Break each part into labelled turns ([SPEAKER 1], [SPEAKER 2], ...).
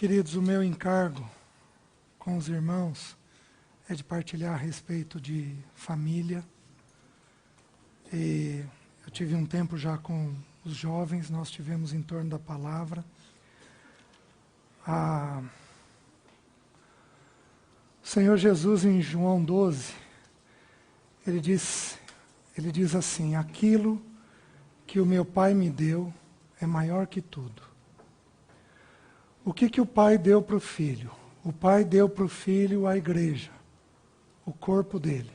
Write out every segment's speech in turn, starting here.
[SPEAKER 1] Queridos, o meu encargo com os irmãos é de partilhar a respeito de família. E eu tive um tempo já com os jovens, nós tivemos em torno da palavra. O Senhor Jesus, em João 12, ele diz assim: aquilo que o meu Pai me deu é maior que tudo. O que o Pai deu para o Filho? O Pai deu para o Filho a igreja, o corpo dele.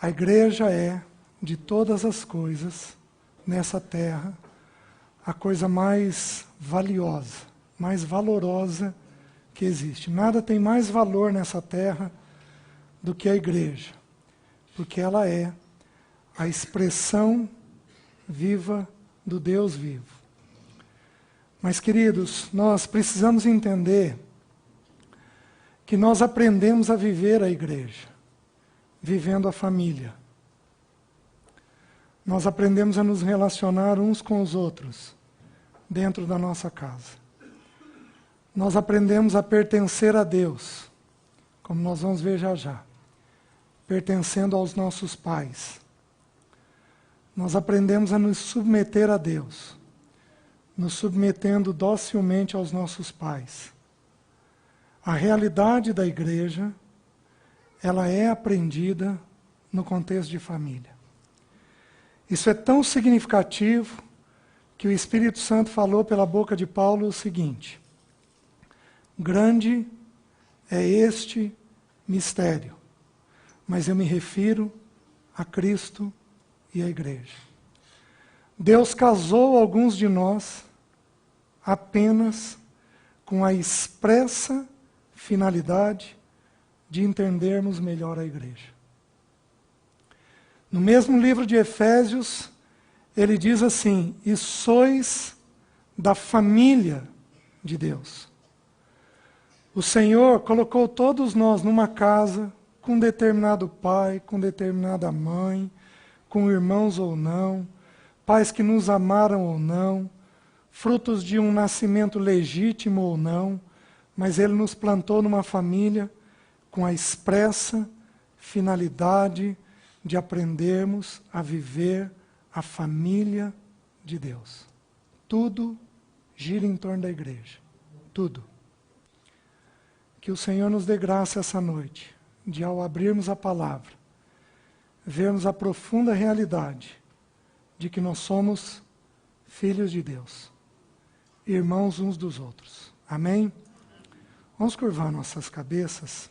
[SPEAKER 1] A igreja é, de todas as coisas nessa terra, a coisa mais valiosa, mais valorosa que existe. Nada tem mais valor nessa terra do que a igreja, porque ela é a expressão viva do Deus vivo. Mas, queridos, nós precisamos entender que nós aprendemos a viver a igreja, vivendo a família. Nós aprendemos a nos relacionar uns com os outros, dentro da nossa casa. Nós aprendemos a pertencer a Deus, como nós vamos ver já já, pertencendo aos nossos pais. Nós aprendemos a nos submeter a Deus, nos submetendo docilmente aos nossos pais. A realidade da igreja, ela é aprendida no contexto de família. Isso é tão significativo que o Espírito Santo falou pela boca de Paulo o seguinte: grande é este mistério, mas eu me refiro a Cristo e à igreja. Deus casou alguns de nós apenas com a expressa finalidade de entendermos melhor a igreja. No mesmo livro de Efésios, ele diz assim: e sois da família de Deus. O Senhor colocou todos nós numa casa, com um determinado pai, com determinada mãe, com irmãos ou não, pais que nos amaram ou não, frutos de um nascimento legítimo ou não, mas Ele nos plantou numa família com a expressa finalidade de aprendermos a viver a família de Deus. Tudo gira em torno da igreja. Tudo. Que o Senhor nos dê graça essa noite, de ao abrirmos a palavra, vermos a profunda realidade de que nós somos filhos de Deus, irmãos uns dos outros. Amém? Vamos curvar nossas cabeças.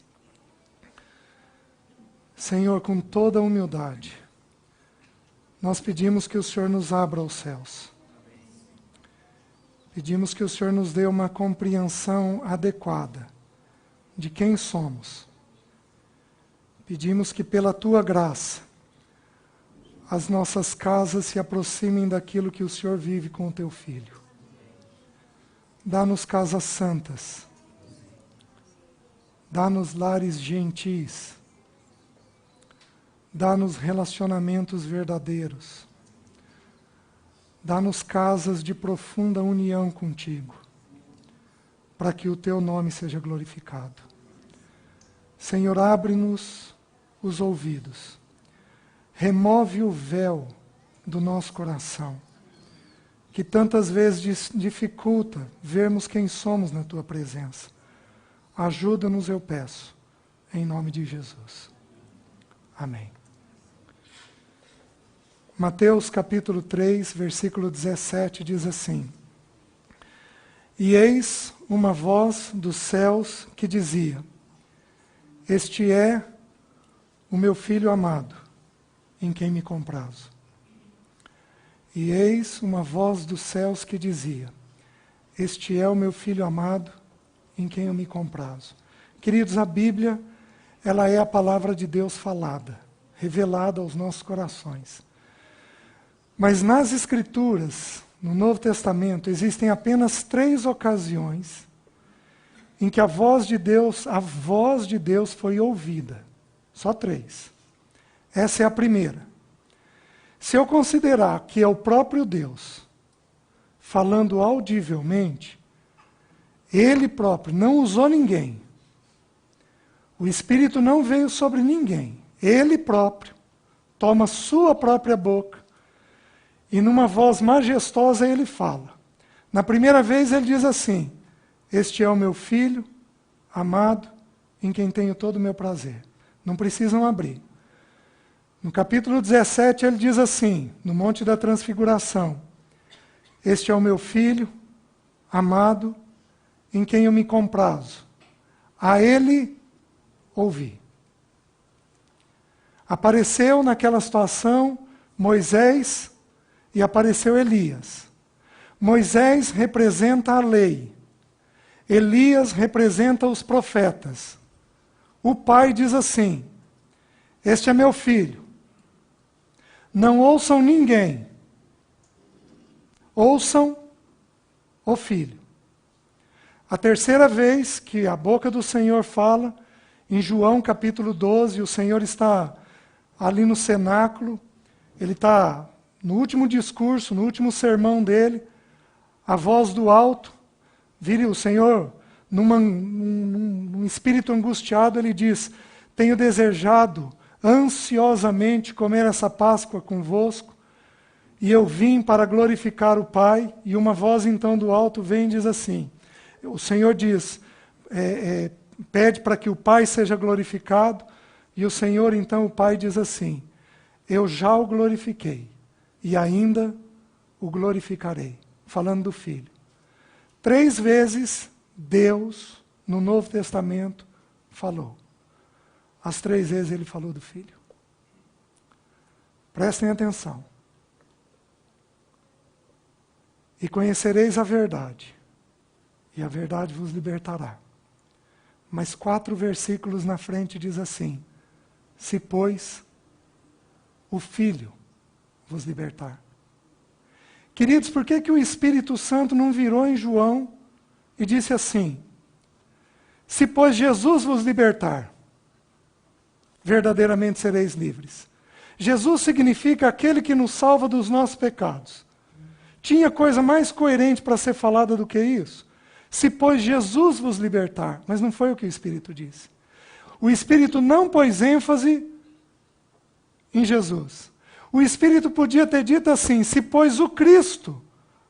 [SPEAKER 1] Senhor, com toda a humildade, nós pedimos que o Senhor nos abra os céus. Pedimos que o Senhor nos dê uma compreensão adequada de quem somos. Pedimos que pela Tua graça, as nossas casas se aproximem daquilo que o Senhor vive com o Teu Filho. Dá-nos casas santas. Dá-nos lares gentis. Dá-nos relacionamentos verdadeiros. Dá-nos casas de profunda união contigo, para que o Teu nome seja glorificado. Senhor, abre-nos os ouvidos. Remove o véu do nosso coração, que tantas vezes dificulta vermos quem somos na Tua presença. Ajuda-nos, eu peço, em nome de Jesus. Amém. Mateus capítulo 3, versículo 17 diz assim: e eis uma voz dos céus que dizia: este é o meu Filho amado, em quem me comprazo. E eis uma voz dos céus que dizia: este é o meu Filho amado, em quem eu me comprazo. Queridos, a Bíblia, ela é a palavra de Deus falada, revelada aos nossos corações. Mas nas Escrituras, no Novo Testamento, existem apenas 3 ocasiões em que a voz de Deus foi ouvida. Só 3. Essa é a primeira. Se eu considerar que é o próprio Deus falando audivelmente, Ele próprio não usou ninguém. O Espírito não veio sobre ninguém. Ele próprio toma sua própria boca e numa voz majestosa ele fala. Na primeira vez ele diz assim: este é o meu filho amado, em quem tenho todo o meu prazer. Não precisam abrir. No capítulo 17 ele diz assim, no Monte da Transfiguração: este é o meu filho amado, em quem eu me comprazo. A ele ouvi. Apareceu naquela situação Moisés e apareceu Elias. Moisés representa a lei. Elias representa os profetas. O pai diz assim: este é meu filho. Não ouçam ninguém. Ouçam o filho. A terceira vez que a boca do Senhor fala, em João capítulo 12, o Senhor está ali no cenáculo, ele está no último discurso, no último sermão dele, a voz do alto, vira o Senhor, num espírito angustiado, ele diz: tenho desejado ansiosamente comer essa Páscoa convosco, e eu vim para glorificar o Pai. E uma voz então do alto vem e diz assim, o Senhor diz, pede para que o Pai seja glorificado, e o Senhor então, o Pai diz assim: eu já o glorifiquei, e ainda o glorificarei. Falando do Filho. 3 vezes Deus, no Novo Testamento, falou. As 3 vezes ele falou do Filho. Prestem atenção. E conhecereis a verdade, e a verdade vos libertará. Mas 4 versículos na frente diz assim: se, pois, o Filho vos libertar. Queridos, por que o Espírito Santo não virou em João e disse assim: se, pois, Jesus vos libertar, verdadeiramente sereis livres. Jesus significa aquele que nos salva dos nossos pecados. Tinha coisa mais coerente para ser falada do que isso? Se, pois, Jesus vos libertar. Mas não foi o que o Espírito disse. O Espírito não pôs ênfase em Jesus. O Espírito podia ter dito assim: se, pois, o Cristo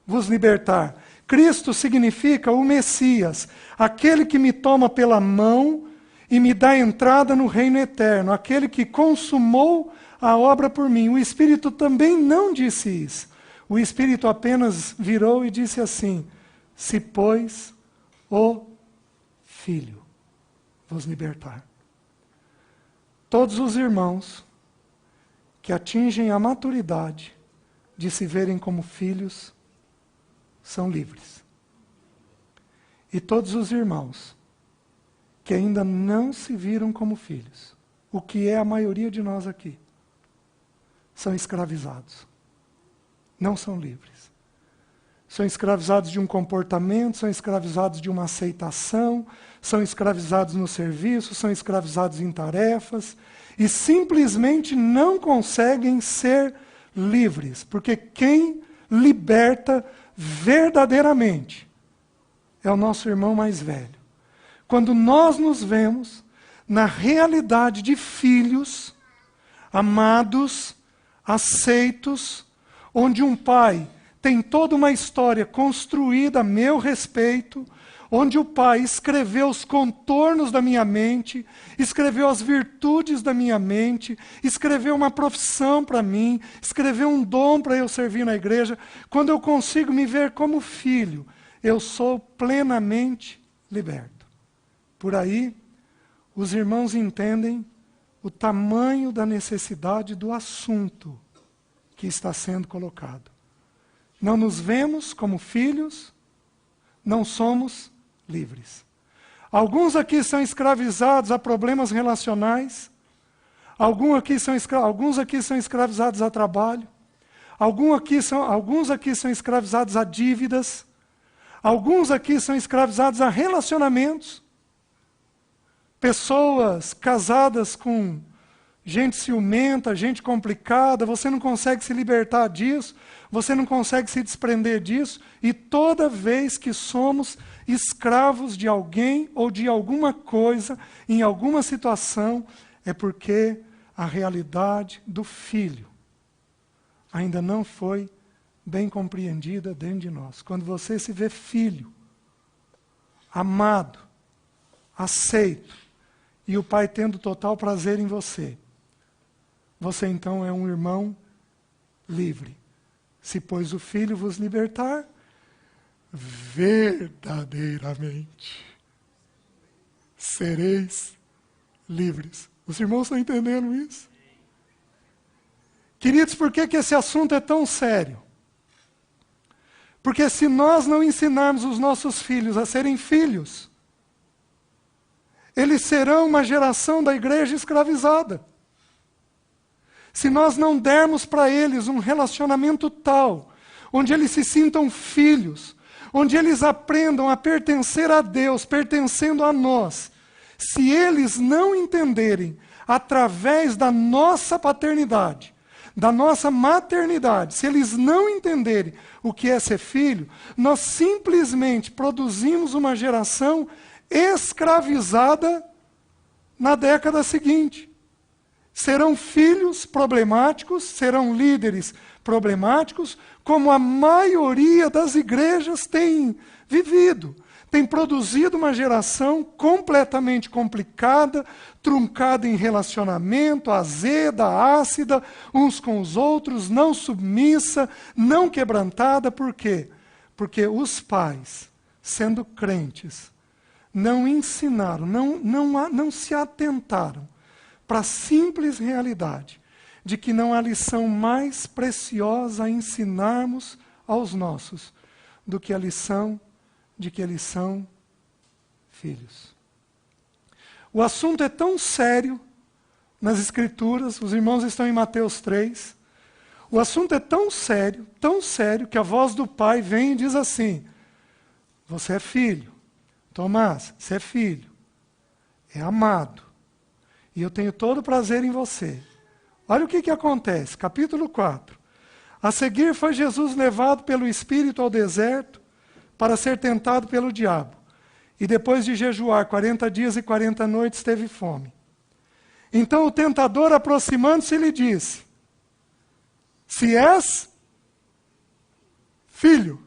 [SPEAKER 1] vos libertar. Cristo significa o Messias, aquele que me toma pela mão e me dá entrada no reino eterno, aquele que consumou a obra por mim. O Espírito também não disse isso. O Espírito apenas virou e disse assim: se, pois, o Filho vos libertar. Todos os irmãos que atingem a maturidade de se verem como filhos são livres. E todos os irmãos que ainda não se viram como filhos, o que é a maioria de nós aqui, são escravizados. Não são livres. São escravizados de um comportamento, são escravizados de uma aceitação, são escravizados no serviço, são escravizados em tarefas, e simplesmente não conseguem ser livres, porque quem liberta verdadeiramente é o nosso irmão mais velho. Quando nós nos vemos na realidade de filhos, amados, aceitos, onde um pai tem toda uma história construída a meu respeito, onde o pai escreveu os contornos da minha mente, escreveu as virtudes da minha mente, escreveu uma profissão para mim, escreveu um dom para eu servir na igreja. Quando eu consigo me ver como filho, eu sou plenamente liberto. Por aí, os irmãos entendem o tamanho da necessidade do assunto que está sendo colocado. Não nos vemos como filhos, não somos livres. Alguns aqui são escravizados a problemas relacionais, alguns aqui são escravizados a trabalho, alguns aqui são escravizados a dívidas, alguns aqui são escravizados a relacionamentos. Pessoas casadas com gente ciumenta, gente complicada, você não consegue se libertar disso, você não consegue se desprender disso, e toda vez que somos escravos de alguém ou de alguma coisa, em alguma situação, é porque a realidade do Filho ainda não foi bem compreendida dentro de nós. Quando você se vê filho, amado, aceito, e o Pai tendo total prazer em você, você então é um irmão livre. Se pois o Filho vos libertar, verdadeiramente sereis livres. Os irmãos estão entendendo isso? Queridos, por que esse assunto é tão sério? Porque se nós não ensinarmos os nossos filhos a serem filhos, eles serão uma geração da igreja escravizada. Se nós não dermos para eles um relacionamento tal, onde eles se sintam filhos, onde eles aprendam a pertencer a Deus, pertencendo a nós, se eles não entenderem, através da nossa paternidade, da nossa maternidade, se eles não entenderem o que é ser filho, nós simplesmente produzimos uma geração escravizada na década seguinte. Serão filhos problemáticos, serão líderes problemáticos, como a maioria das igrejas tem vivido. Tem produzido uma geração completamente complicada, truncada em relacionamento, azeda, ácida, uns com os outros, não submissa, não quebrantada. Por quê? Porque os pais, sendo crentes, não ensinaram, não se atentaram para a simples realidade de que não há lição mais preciosa a ensinarmos aos nossos do que a lição de que eles são filhos. O assunto é tão sério nas Escrituras, os irmãos estão em Mateus 3, o assunto é tão sério, que a voz do Pai vem e diz assim: você é filho, Tomás, você é filho, é amado, e eu tenho todo prazer em você. Olha o que acontece, capítulo 4. A seguir foi Jesus levado pelo Espírito ao deserto, para ser tentado pelo diabo. E depois de jejuar 40 dias e 40 noites, teve fome. Então o tentador, aproximando-se, lhe disse: se és filho.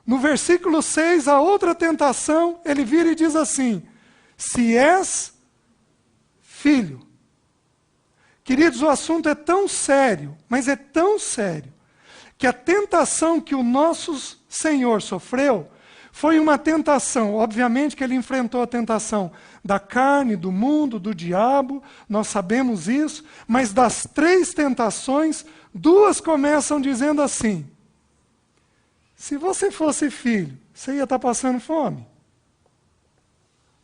[SPEAKER 1] No versículo 6, a outra tentação, ele vira e diz assim: se és filho. Queridos, o assunto é tão sério, mas é tão sério, que a tentação que o nosso Senhor sofreu foi uma tentação. Obviamente que ele enfrentou a tentação da carne, do mundo, do diabo, nós sabemos isso, mas das 3 tentações, 2 começam dizendo assim: se você fosse filho, você ia estar passando fome?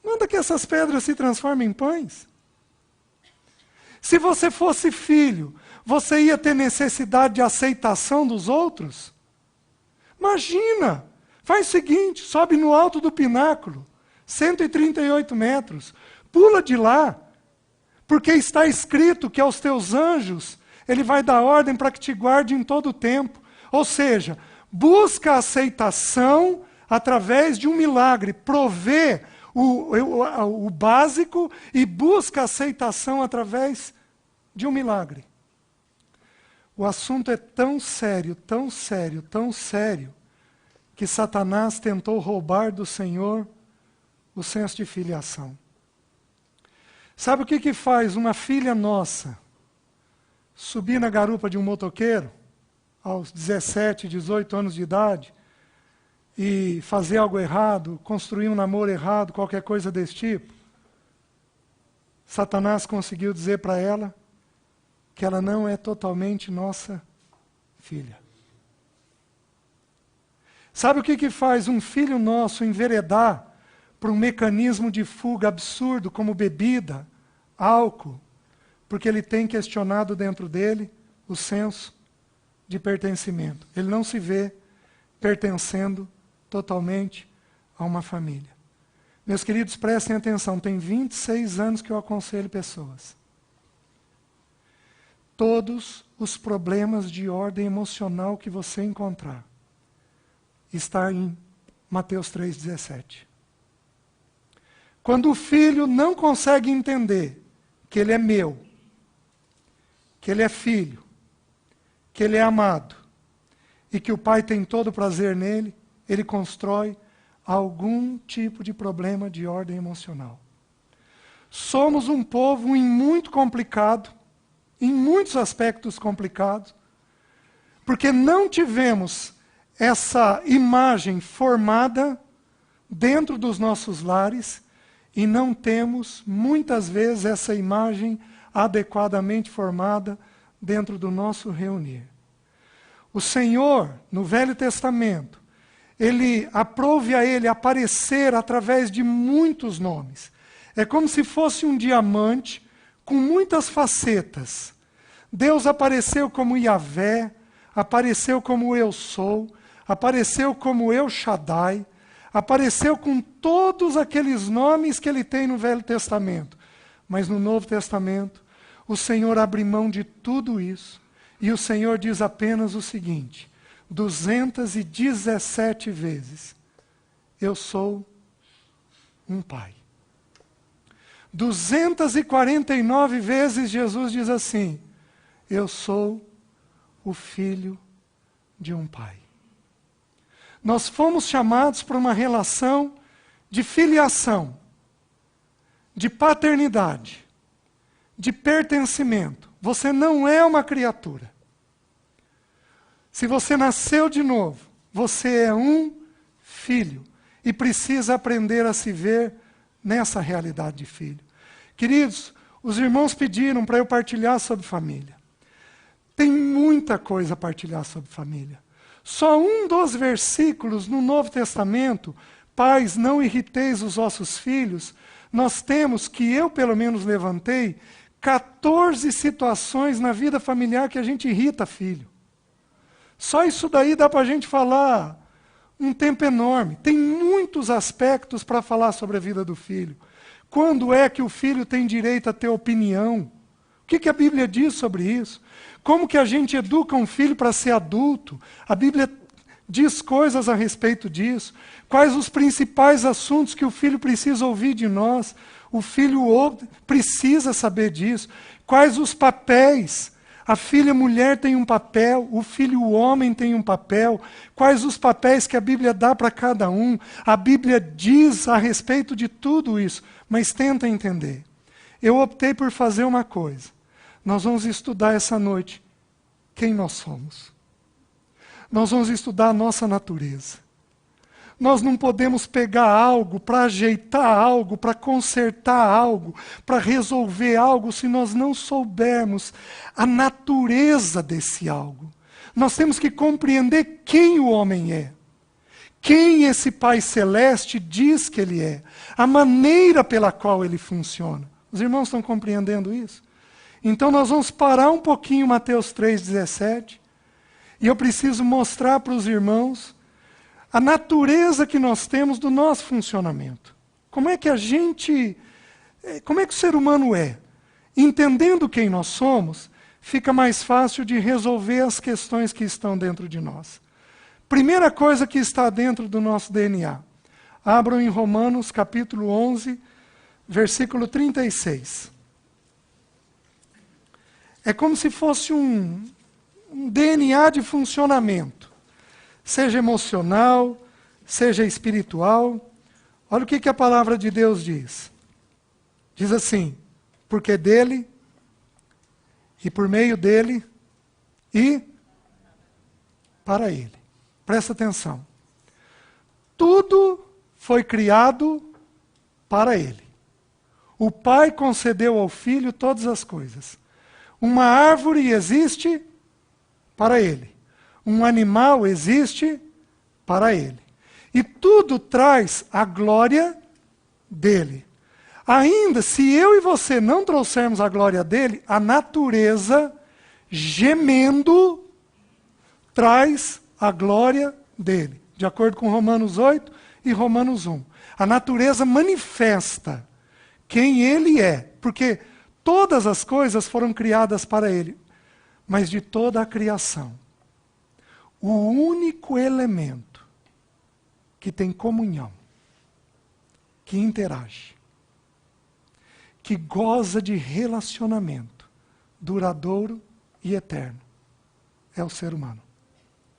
[SPEAKER 1] Manda que essas pedras se transformem em pães. Se você fosse filho, você ia ter necessidade de aceitação dos outros? Imagina, faz o seguinte, sobe no alto do pináculo, 138 metros, pula de lá, porque está escrito que aos teus anjos ele vai dar ordem para que te guarde em todo o tempo. Ou seja, busca a aceitação através de um milagre, provê o básico e busca a aceitação através de um milagre. O assunto é tão sério, tão sério, tão sério, que Satanás tentou roubar do Senhor o senso de filiação. Sabe o que faz uma filha nossa subir na garupa de um motoqueiro, aos 17, 18 anos de idade, e fazer algo errado, construir um namoro errado, qualquer coisa desse tipo? Satanás conseguiu dizer para ela que ela não é totalmente nossa filha. Sabe o que faz um filho nosso enveredar para um mecanismo de fuga absurdo, como bebida, álcool, porque ele tem questionado dentro dele o senso de pertencimento. Ele não se vê pertencendo totalmente a uma família. Meus queridos, prestem atenção, tem 26 anos que eu aconselho pessoas. Todos os problemas de ordem emocional que você encontrar está em Mateus 3,17. Quando o filho não consegue entender que ele é meu, que ele é filho, que ele é amado, e que o pai tem todo o prazer nele, ele constrói algum tipo de problema de ordem emocional. Somos um povo muito complicado, em muitos aspectos complicados, porque não tivemos essa imagem formada dentro dos nossos lares e não temos, muitas vezes, essa imagem adequadamente formada dentro do nosso reunir. O Senhor, no Velho Testamento, Ele aprove a Ele aparecer através de muitos nomes. É como se fosse um diamante com muitas facetas. Deus apareceu como Yahvé, apareceu como Eu Sou, apareceu como El Shaddai, apareceu com todos aqueles nomes que Ele tem no Velho Testamento. Mas no Novo Testamento, o Senhor abre mão de tudo isso. E o Senhor diz apenas o seguinte, 217 vezes, eu sou um pai. 249 vezes Jesus diz assim, eu sou o filho de um pai. Nós fomos chamados para uma relação de filiação, de paternidade, de pertencimento. Você não é uma criatura. Se você nasceu de novo, você é um filho e precisa aprender a se ver nessa realidade de filho. Queridos, os irmãos pediram para eu partilhar sobre família. Tem muita coisa a partilhar sobre família. Só um dos versículos no Novo Testamento, pais, não irriteis os vossos filhos, nós temos, que eu pelo menos levantei, 14 situações na vida familiar que a gente irrita filho. Só isso daí dá para a gente falar um tempo enorme. Tem muitos aspectos para falar sobre a vida do filho. Quando é que o filho tem direito a ter opinião? O que a Bíblia diz sobre isso? Como que a gente educa um filho para ser adulto? A Bíblia diz coisas a respeito disso. Quais os principais assuntos que o filho precisa ouvir de nós? O filho precisa saber disso. Quais os papéis? A filha mulher tem um papel, o filho homem tem um papel. Quais os papéis que a Bíblia dá para cada um? A Bíblia diz a respeito de tudo isso, mas tenta entender. Eu optei por fazer uma coisa. Nós vamos estudar essa noite quem nós somos. Nós vamos estudar a nossa natureza. Nós não podemos pegar algo para ajeitar algo, para consertar algo, para resolver algo, se nós não soubermos a natureza desse algo. Nós temos que compreender quem o homem é. Quem esse Pai Celeste diz que ele é. A maneira pela qual ele funciona. Os irmãos estão compreendendo isso? Então nós vamos parar um pouquinho Mateus 3,17. E eu preciso mostrar para os irmãos a natureza que nós temos do nosso funcionamento. Como é que o ser humano é? Entendendo quem nós somos, fica mais fácil de resolver as questões que estão dentro de nós. Primeira coisa que está dentro do nosso DNA. Abram em Romanos capítulo 11, versículo 36. É como se fosse um DNA de funcionamento. Seja emocional, seja espiritual. Olha o que a palavra de Deus diz. Diz assim, porque dele, e por meio dele, e para ele. Presta atenção. Tudo foi criado para ele. O Pai concedeu ao Filho todas as coisas. Uma árvore existe para ele. Um animal existe para ele. E tudo traz a glória dele. Ainda, se eu e você não trouxermos a glória dele, a natureza, gemendo, traz a glória dele. de acordo com Romanos 8 e Romanos 1. A natureza manifesta quem ele é, porque todas as coisas foram criadas para ele, mas de toda a criação, o único elemento que tem comunhão, que interage, que goza de relacionamento duradouro e eterno, é o ser humano.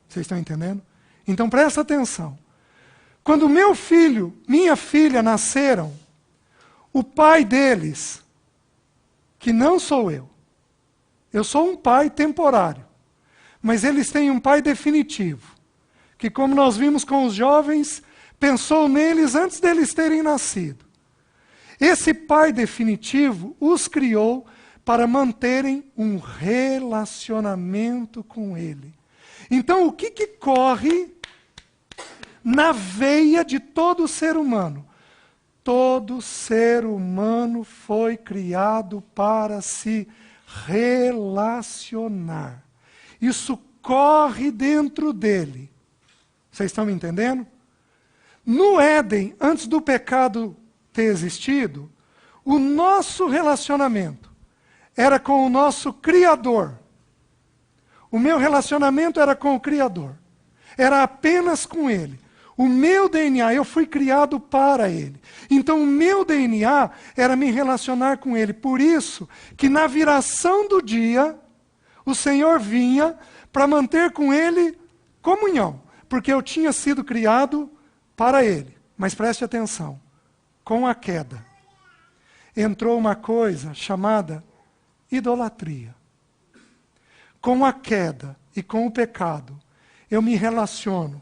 [SPEAKER 1] Vocês estão entendendo? Então presta atenção. Quando meu filho, minha filha nasceram, o pai deles, que não sou eu sou um pai temporário, mas eles têm um pai definitivo, que como nós vimos com os jovens, pensou neles antes deles terem nascido. Esse pai definitivo os criou para manterem um relacionamento com ele. Então o que corre na veia de todo ser humano? Todo ser humano foi criado para se relacionar. Isso corre dentro dele. Vocês estão me entendendo? No Éden, antes do pecado ter existido, o nosso relacionamento era com o nosso Criador. O meu relacionamento era com o Criador. Era apenas com Ele. O meu DNA, eu fui criado para Ele. Então o meu DNA era me relacionar com Ele. Por isso que na viração do dia, o Senhor vinha para manter com Ele comunhão. Porque eu tinha sido criado para Ele. Mas preste atenção, com a queda, entrou uma coisa chamada idolatria. Com a queda e com o pecado, eu me relaciono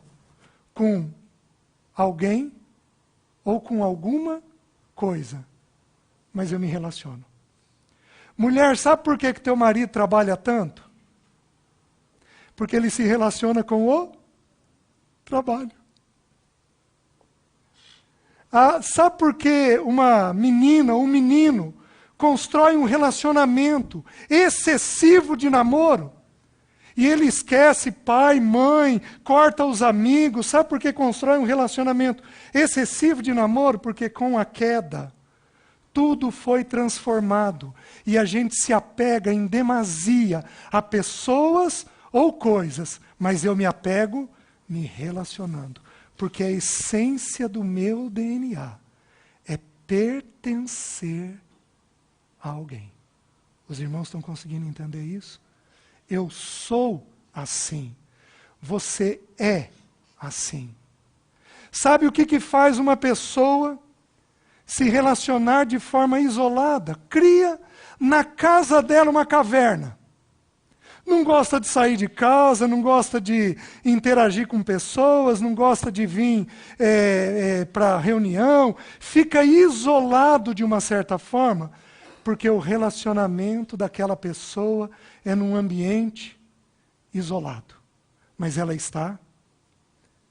[SPEAKER 1] com alguém ou com alguma coisa, mas eu me relaciono. Mulher, sabe por que teu marido trabalha tanto? Porque ele se relaciona com o trabalho. Sabe por que uma menina ou um menino constrói um relacionamento excessivo de namoro? E ele esquece pai, mãe, corta os amigos. Sabe por que constrói um relacionamento excessivo de namoro? Porque com a queda, tudo foi transformado. E a gente se apega em demasia a pessoas ou coisas. Mas eu me apego me relacionando. Porque a essência do meu DNA é pertencer a alguém. Os irmãos estão conseguindo entender isso? Eu sou assim. Você é assim. Sabe o que faz uma pessoa se relacionar de forma isolada? Cria na casa dela uma caverna. Não gosta de sair de casa, não gosta de interagir com pessoas, não gosta de vir para reunião, fica isolado de uma certa forma, porque o relacionamento daquela pessoa é num ambiente isolado. Mas ela está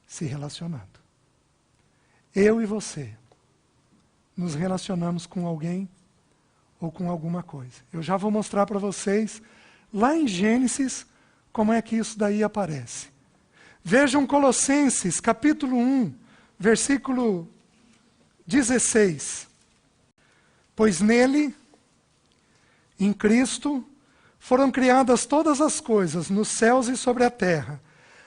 [SPEAKER 1] se relacionando. Eu e você nos relacionamos com alguém ou com alguma coisa. Eu já vou mostrar para vocês lá em Gênesis, como é que isso daí aparece. Vejam Colossenses, capítulo 1, versículo 16. Pois nele, em Cristo, foram criadas todas as coisas, nos céus e sobre a terra,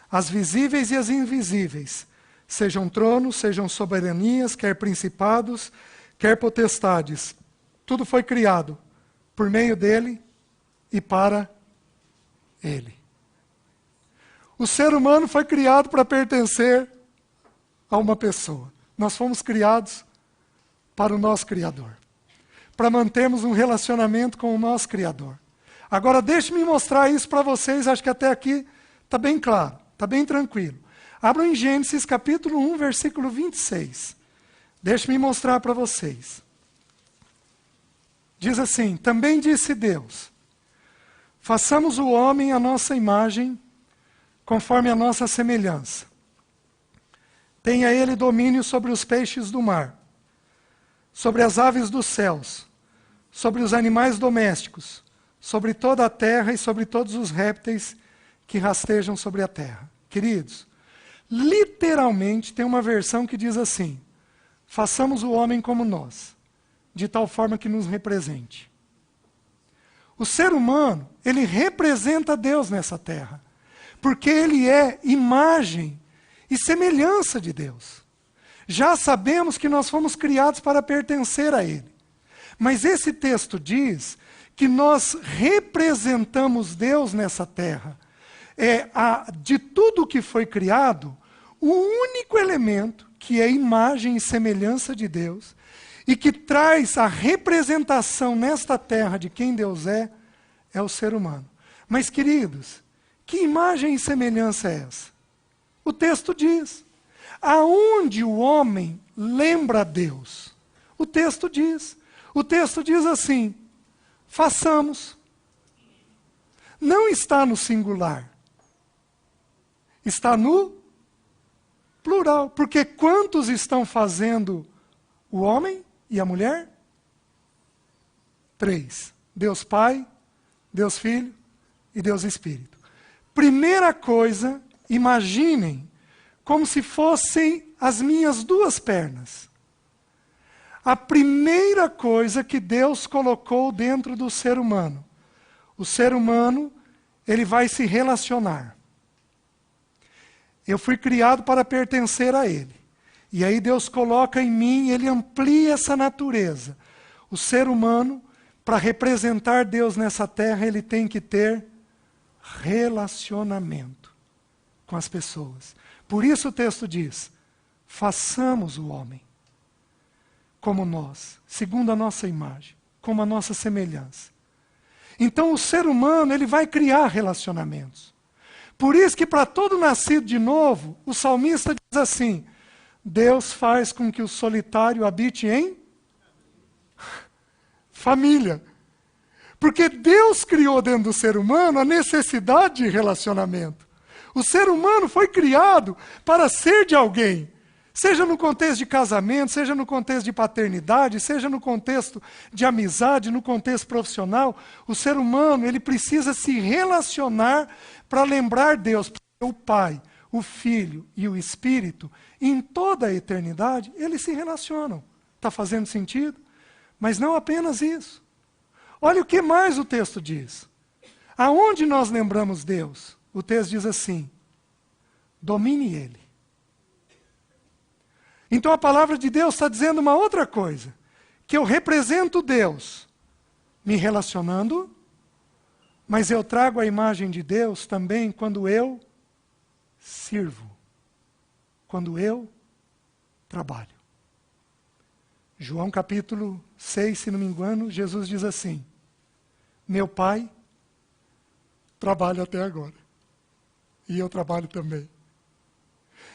[SPEAKER 1] as visíveis e as invisíveis, sejam tronos, sejam soberanias, quer principados, quer potestades. Tudo foi criado por meio dele e para ele. O ser humano foi criado para pertencer a uma pessoa. Nós fomos criados para o nosso Criador. Para mantermos um relacionamento com o nosso Criador. Agora deixe-me mostrar isso para vocês, acho que até aqui está bem claro, está bem tranquilo. Abram em Gênesis capítulo 1, versículo 26. Deixe-me mostrar para vocês. Diz assim: também disse Deus, façamos o homem à nossa imagem, conforme a nossa semelhança. Tenha ele domínio sobre os peixes do mar, sobre as aves dos céus, sobre os animais domésticos, sobre toda a terra e sobre todos os répteis que rastejam sobre a terra. Queridos, Literalmente, tem uma versão que diz assim: façamos o homem como nós, de tal forma que nos represente. O ser humano, ele representa Deus nessa terra, porque ele é imagem e semelhança de Deus. Já sabemos que nós fomos criados para pertencer a Ele. Mas esse texto diz que nós representamos Deus nessa terra. De tudo que foi criado, o único elemento que é imagem e semelhança de Deus e que traz a representação nesta terra de quem Deus é o ser humano. Mas, queridos, que imagem e semelhança é essa? O texto diz: aonde o homem lembra a Deus? O texto diz assim: façamos. Não está no singular. Está no plural. Porque quantos estão fazendo o homem e a mulher? 3. Deus Pai, Deus Filho e Deus Espírito. Primeira coisa, imaginem como se fossem as minhas 2 pernas. A primeira coisa que Deus colocou dentro do ser humano. O ser humano, ele vai se relacionar. Eu fui criado para pertencer a Ele. E aí Deus coloca em mim, Ele amplia essa natureza. O ser humano, para representar Deus nessa terra, ele tem que ter relacionamento com as pessoas. Por isso o texto diz: façamos o homem como nós, segundo a nossa imagem, como a nossa semelhança. Então o ser humano, ele vai criar relacionamentos. Por isso que para todo nascido de novo, o salmista diz assim: Deus faz com que o solitário habite em família. Porque Deus criou dentro do ser humano a necessidade de relacionamento. O ser humano foi criado para ser de alguém. Seja no contexto de casamento, seja no contexto de paternidade, seja no contexto de amizade, no contexto profissional, o ser humano, ele precisa se relacionar para lembrar Deus, porque o Pai, o Filho e o Espírito, em toda a eternidade, eles se relacionam. Está fazendo sentido? Mas não apenas isso. Olha o que mais o texto diz. Aonde nós lembramos Deus? O texto diz assim: domine Ele. Então a palavra de Deus está dizendo uma outra coisa, que eu represento Deus me relacionando, mas eu trago a imagem de Deus também quando eu sirvo, quando eu trabalho. João capítulo 6, se não me engano, Jesus diz assim: meu Pai trabalha até agora, e eu trabalho também.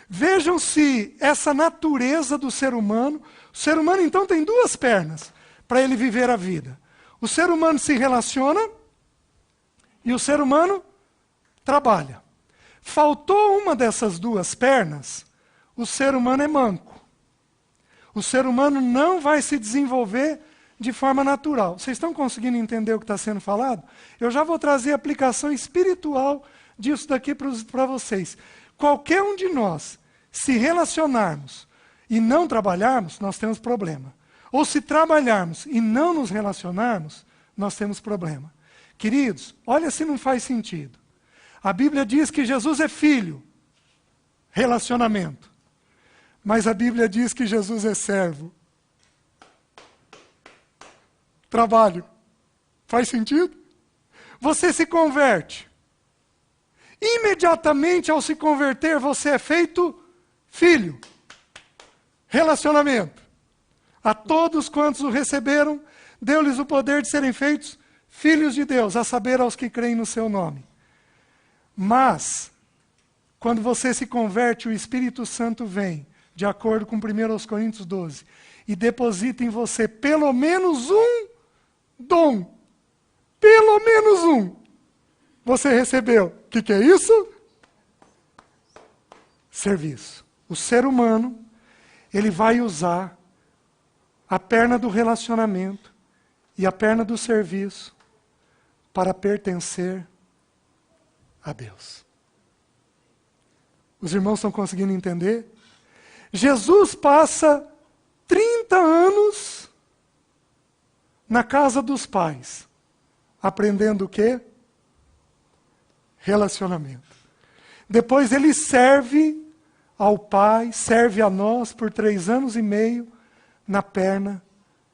[SPEAKER 1] Vejam se essa natureza do ser humano, o ser humano então tem 2 pernas para ele viver a vida. O ser humano se relaciona e o ser humano trabalha. Faltou uma dessas 2 pernas, o ser humano é manco. O ser humano não vai se desenvolver de forma natural. Vocês estão conseguindo entender o que está sendo falado? Eu já vou trazer a aplicação espiritual disso daqui para vocês. Qualquer um de nós, se relacionarmos e não trabalharmos, nós temos problema. Ou se trabalharmos e não nos relacionarmos, nós temos problema. Queridos, olha se não faz sentido. A Bíblia diz que Jesus é filho, relacionamento. Mas a Bíblia diz que Jesus é servo, trabalho. Faz sentido? Você se converte. Imediatamente ao se converter, você é feito filho. Relacionamento. A todos quantos o receberam, deu-lhes o poder de serem feitos filhos de Deus, a saber, aos que creem no seu nome. Mas, quando você se converte, o Espírito Santo vem, de acordo com 1 Coríntios 12, e deposita em você pelo menos um dom. Pelo menos um. Você recebeu. O que é isso? Serviço. O ser humano, ele vai usar a perna do relacionamento e a perna do serviço para pertencer a Deus. Os irmãos estão conseguindo entender? Jesus passa 30 anos na casa dos pais, aprendendo o quê? Relacionamento. Depois ele serve ao Pai, serve a nós por 3 anos e meio na perna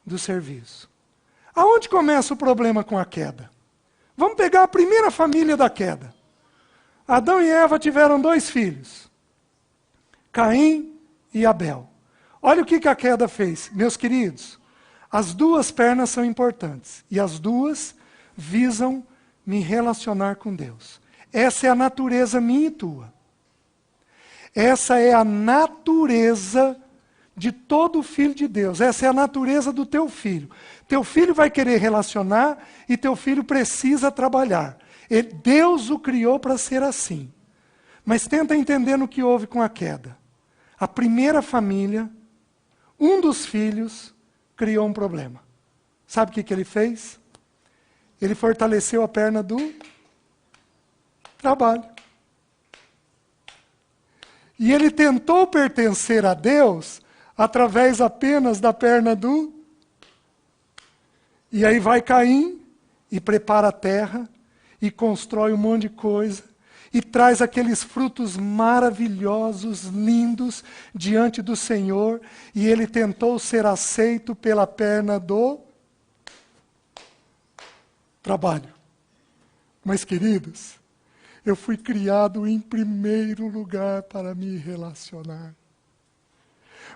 [SPEAKER 1] do serviço. Aonde começa o problema com a queda? Vamos pegar a primeira família da queda. Adão e Eva tiveram 2 filhos, Caim e Abel. Olha o que a queda fez. Meus queridos, as 2 pernas são importantes e as 2 visam me relacionar com Deus. Essa é a natureza minha e tua. Essa é a natureza de todo filho de Deus. Essa é a natureza do teu filho. Teu filho vai querer relacionar e teu filho precisa trabalhar. Deus o criou para ser assim. Mas tenta entender no que houve com a queda. A primeira família, um dos filhos, criou um problema. Sabe o que ele fez? Ele fortaleceu a perna do trabalho. E ele tentou pertencer a Deus através apenas da perna do... E aí vai Caim e prepara a terra e constrói um monte de coisa e traz aqueles frutos maravilhosos, lindos, diante do Senhor, e ele tentou ser aceito pela perna do trabalho. Mas, queridos, eu fui criado em primeiro lugar para me relacionar.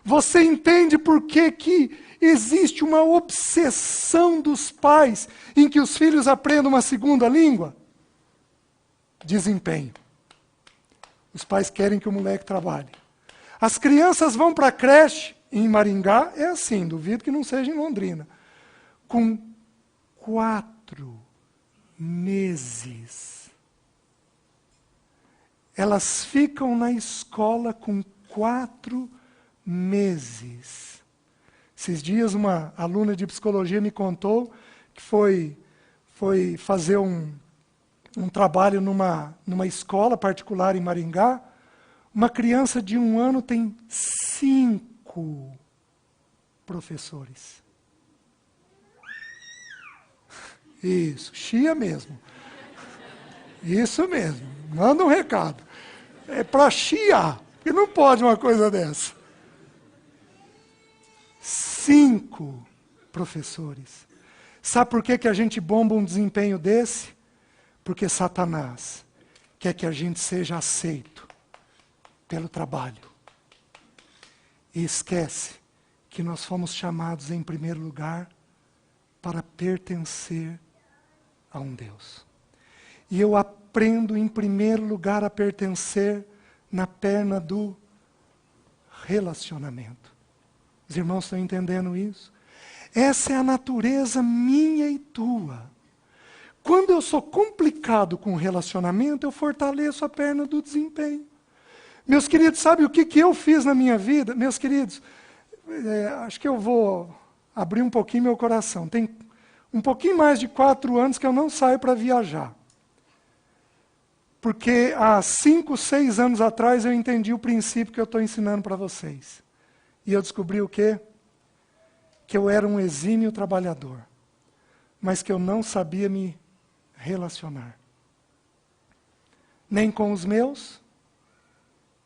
[SPEAKER 1] Você entende por que existe uma obsessão dos pais em que os filhos aprendam uma segunda língua? Desempenho. Os pais querem que o moleque trabalhe. As crianças vão para a creche, em Maringá é assim, duvido que não seja em Londrina. Com 4 meses. Elas ficam na escola com 4 meses. Esses dias uma aluna de psicologia me contou que foi fazer um trabalho numa escola particular em Maringá. Uma criança de 1 ano tem 5 professores. Isso, chia mesmo. Isso mesmo, manda um recado. É para chiar, porque não pode uma coisa dessa. 5 professores. Sabe por que a gente bomba um desempenho desse? Porque Satanás quer que a gente seja aceito pelo trabalho. E esquece que nós fomos chamados em primeiro lugar para pertencer a um Deus. E eu aprendo em primeiro lugar a pertencer na perna do relacionamento. Os irmãos estão entendendo isso? Essa é a natureza minha e tua. Quando eu sou complicado com o relacionamento, eu fortaleço a perna do desempenho. Meus queridos, sabe o que eu fiz na minha vida? Meus queridos, acho que eu vou abrir um pouquinho meu coração. Tem um pouquinho mais de 4 anos que eu não saio para viajar. Porque há 5, 6 anos atrás eu entendi o princípio que eu estou ensinando para vocês. E eu descobri o quê? Que eu era um exímio trabalhador, mas que eu não sabia me relacionar. Nem com os meus,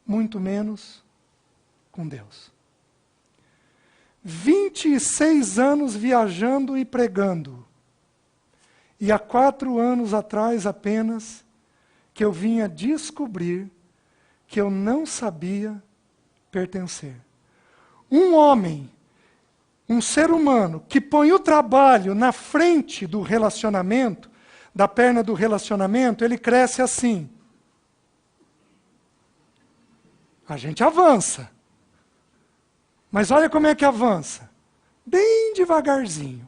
[SPEAKER 1] muito menos com Deus. 26 anos viajando e pregando. E há 4 anos atrás apenas, que eu vinha descobrir que eu não sabia pertencer. Um homem, um ser humano, que põe o trabalho na frente do relacionamento, da perna do relacionamento, ele cresce assim. A gente avança. Mas olha como é que avança. Bem devagarzinho.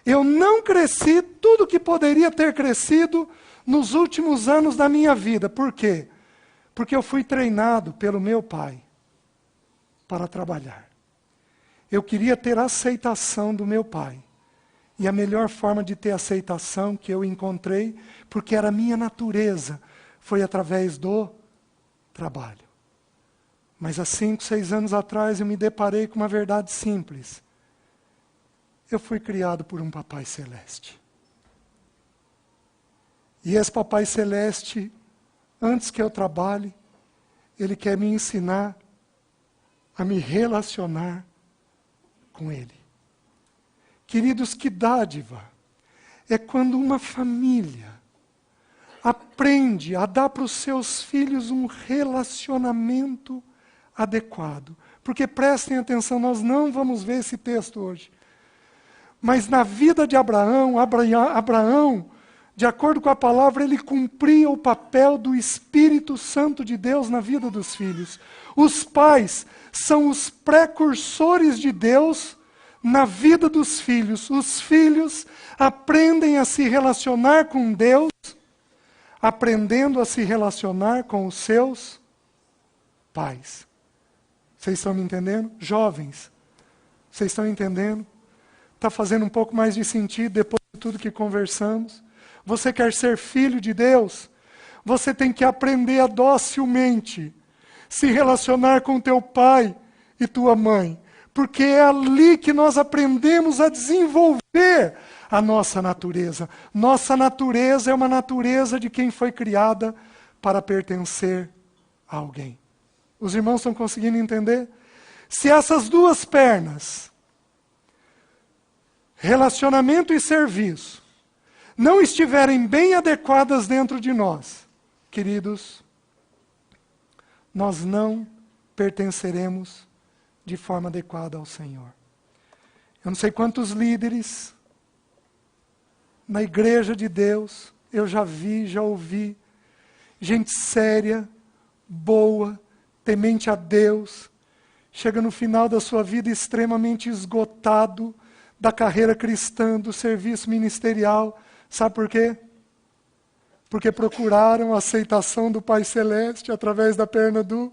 [SPEAKER 1] Eu não cresci tudo que poderia ter crescido nos últimos anos da minha vida. Por quê? Porque eu fui treinado pelo meu pai para trabalhar. Eu queria ter a aceitação do meu pai. E a melhor forma de ter aceitação que eu encontrei, porque era a minha natureza, foi através do trabalho. Mas há 5, 6 anos atrás eu me deparei com uma verdade simples. Eu fui criado por um Papai Celeste. E esse Papai Celeste, antes que eu trabalhe, Ele quer me ensinar a me relacionar com Ele. Queridos, que dádiva é quando uma família aprende a dar para os seus filhos um relacionamento adequado. Porque prestem atenção, nós não vamos ver esse texto hoje. Mas na vida de Abraão, de acordo com a palavra, ele cumpria o papel do Espírito Santo de Deus na vida dos filhos. Os pais são os precursores de Deus na vida dos filhos. Os filhos aprendem a se relacionar com Deus, aprendendo a se relacionar com os seus pais. Vocês estão me entendendo? Jovens, vocês estão entendendo? Está fazendo um pouco mais de sentido depois de tudo que conversamos? Você quer ser filho de Deus? Você tem que aprender a docilmente se relacionar com teu pai e tua mãe. Porque é ali que nós aprendemos a desenvolver a nossa natureza. Nossa natureza é uma natureza de quem foi criada para pertencer a alguém. Os irmãos estão conseguindo entender? Se essas duas pernas, relacionamento e serviço, não estiverem bem adequadas dentro de nós, queridos, nós não pertenceremos de forma adequada ao Senhor. Eu não sei quantos líderes na igreja de Deus eu já vi, já ouvi, gente séria, boa, temente a Deus, chega no final da sua vida extremamente esgotado da carreira cristã, do serviço ministerial. Sabe por quê? Porque procuraram a aceitação do Pai Celeste através da perna do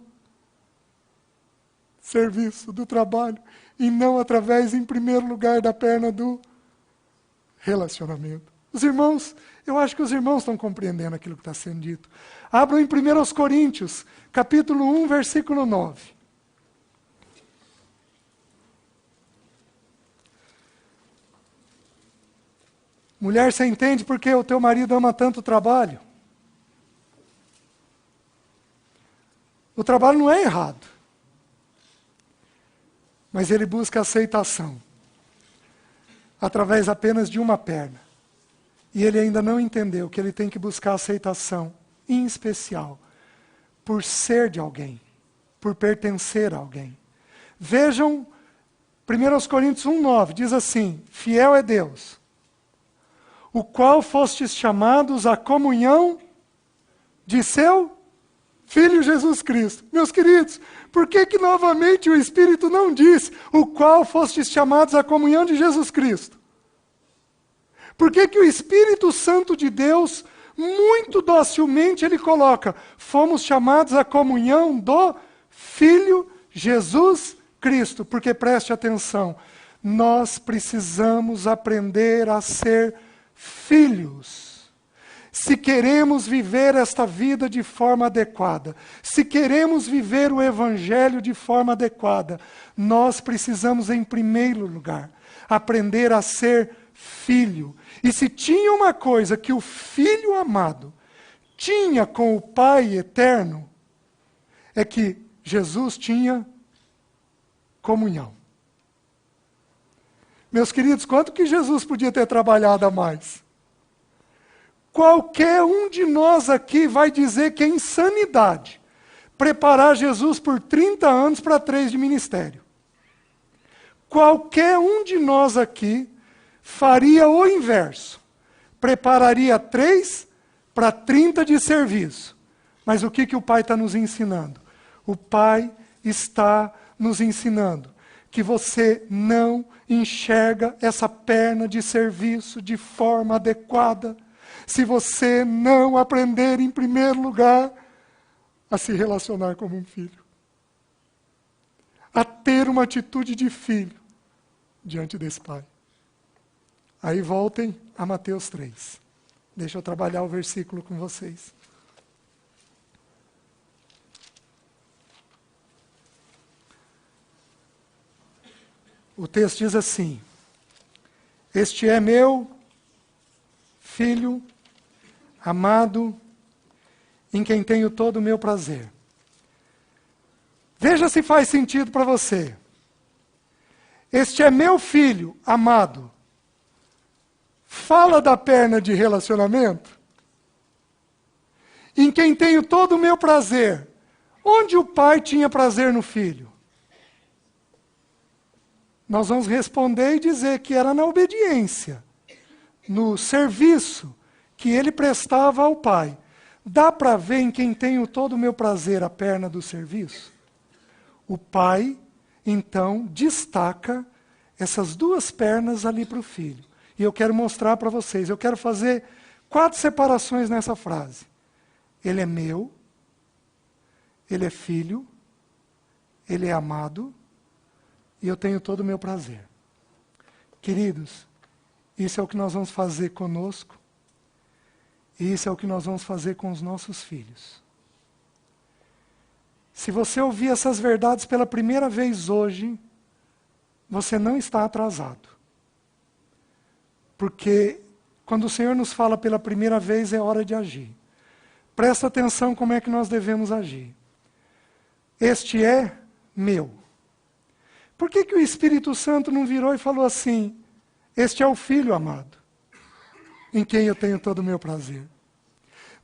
[SPEAKER 1] serviço, do trabalho, e não através, em primeiro lugar, da perna do relacionamento. Os irmãos, eu acho que os irmãos estão compreendendo aquilo que está sendo dito. Abram em 1 Coríntios, capítulo 1, versículo 9. Mulher, você entende por que o teu marido ama tanto o trabalho? O trabalho não é errado. Mas ele busca aceitação. Através apenas de uma perna. E ele ainda não entendeu que ele tem que buscar aceitação, em especial, por ser de alguém, por pertencer a alguém. Vejam, 1 Coríntios 1,9, diz assim: fiel é Deus, o qual fostes chamados à comunhão de seu Filho Jesus Cristo. Meus queridos, por que novamente o Espírito não diz o qual fostes chamados à comunhão de Jesus Cristo? Por que o Espírito Santo de Deus, muito docilmente, ele coloca: fomos chamados à comunhão do Filho Jesus Cristo? Porque preste atenção, nós precisamos aprender a ser filhos. Se queremos viver esta vida de forma adequada, se queremos viver o Evangelho de forma adequada, nós precisamos, em primeiro lugar, aprender a ser filho. E se tinha uma coisa que o Filho amado tinha com o Pai eterno, é que Jesus tinha comunhão. Meus queridos, quanto que Jesus podia ter trabalhado a mais? Qualquer um de nós aqui vai dizer que é insanidade preparar Jesus por 30 anos para 3 de ministério. Qualquer um de nós aqui faria o inverso. Prepararia 3 para 30 de serviço. Mas o que o Pai está nos ensinando? O Pai está nos ensinando que você não enxerga essa perna de serviço de forma adequada se você não aprender, em primeiro lugar, a se relacionar como um filho. A ter uma atitude de filho diante desse Pai. Aí voltem a Mateus 3. Deixa eu trabalhar o versículo com vocês. O texto diz assim: este é meu filho amado, em quem tenho todo o meu prazer. Veja se faz sentido para você. Este é meu filho amado. Fala da perna de relacionamento, em quem tenho todo o meu prazer. Onde o pai tinha prazer no filho? Nós vamos responder e dizer que era na obediência, no serviço que ele prestava ao pai. Dá para ver em quem tenho todo o meu prazer a perna do serviço? O pai, então, destaca essas duas pernas ali para o filho. E eu quero mostrar para vocês, eu quero fazer 4 separações nessa frase. Ele é meu, ele é filho, ele é amado, e eu tenho todo o meu prazer. Queridos, isso é o que nós vamos fazer conosco, e isso é o que nós vamos fazer com os nossos filhos. Se você ouvir essas verdades pela primeira vez hoje, você não está atrasado. Porque quando o Senhor nos fala pela primeira vez, é hora de agir. Presta atenção como é que nós devemos agir. Este é meu. Por que que o Espírito Santo não virou e falou assim: este é o Filho amado, em quem eu tenho todo o meu prazer?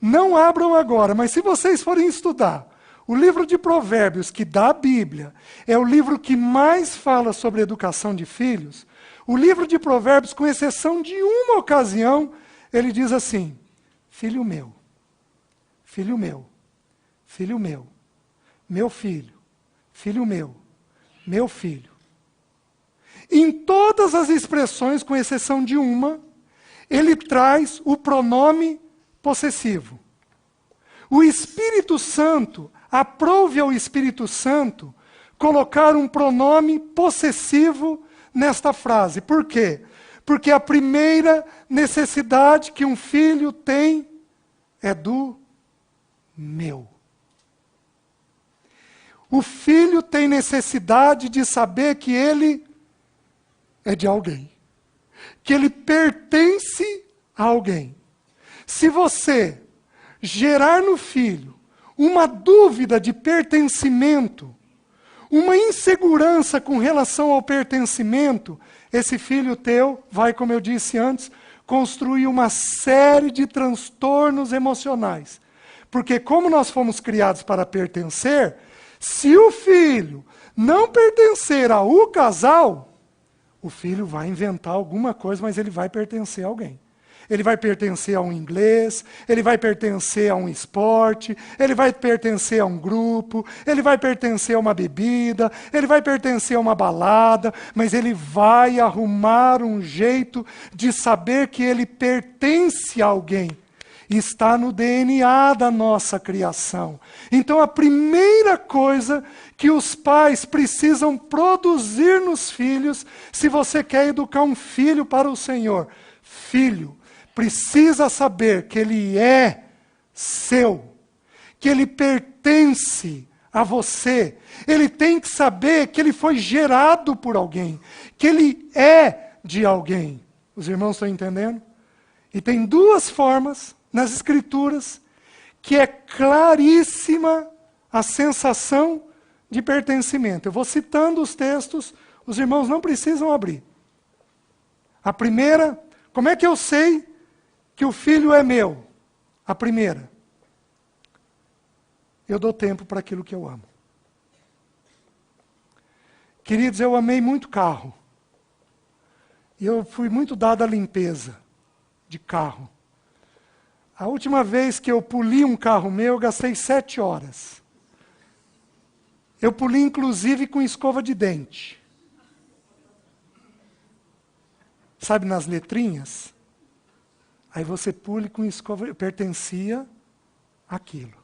[SPEAKER 1] Não abram agora, mas se vocês forem estudar o livro de Provérbios, que da Bíblia é o livro que mais fala sobre educação de filhos, o livro de Provérbios, com exceção de uma ocasião, ele diz assim: filho meu, filho meu, filho meu, meu filho meu filho. Em todas as expressões, com exceção de uma, ele traz o pronome possessivo. O Espírito Santo, aprove ao Espírito Santo colocar um pronome possessivo nesta frase. Por quê? Porque a primeira necessidade que um filho tem é do meu. O filho tem necessidade de saber que ele é de alguém, que ele pertence a alguém. Se você gerar no filho uma dúvida de pertencimento, uma insegurança com relação ao pertencimento, esse filho teu vai, como eu disse antes, construir uma série de transtornos emocionais. Porque como nós fomos criados para pertencer, se o filho não pertencer ao casal, o filho vai inventar alguma coisa, mas ele vai pertencer a alguém. Ele vai pertencer a um inglês, ele vai pertencer a um esporte, ele vai pertencer a um grupo, ele vai pertencer a uma bebida, ele vai pertencer a uma balada, mas ele vai arrumar um jeito de saber que ele pertence a alguém. Está no DNA da nossa criação. Então a primeira coisa que os pais precisam produzir nos filhos, se você quer educar um filho para o Senhor, filho precisa saber que ele é seu, que ele pertence a você. Ele tem que saber que ele foi gerado por alguém, que ele é de alguém. Os irmãos estão entendendo? E tem 2 formas nas Escrituras que é claríssima a sensação de pertencimento. Eu vou citando os textos, os irmãos não precisam abrir. A primeira, como é que eu sei que o filho é meu? A primeira, eu dou tempo para aquilo que eu amo. Queridos, eu amei muito carro. E eu fui muito dado à limpeza de carro. A última vez que eu poli um carro meu, eu gastei 7 horas. Eu poli inclusive com escova de dente. Sabe, nas letrinhas? Aí você pule com escova, eu pertencia àquilo.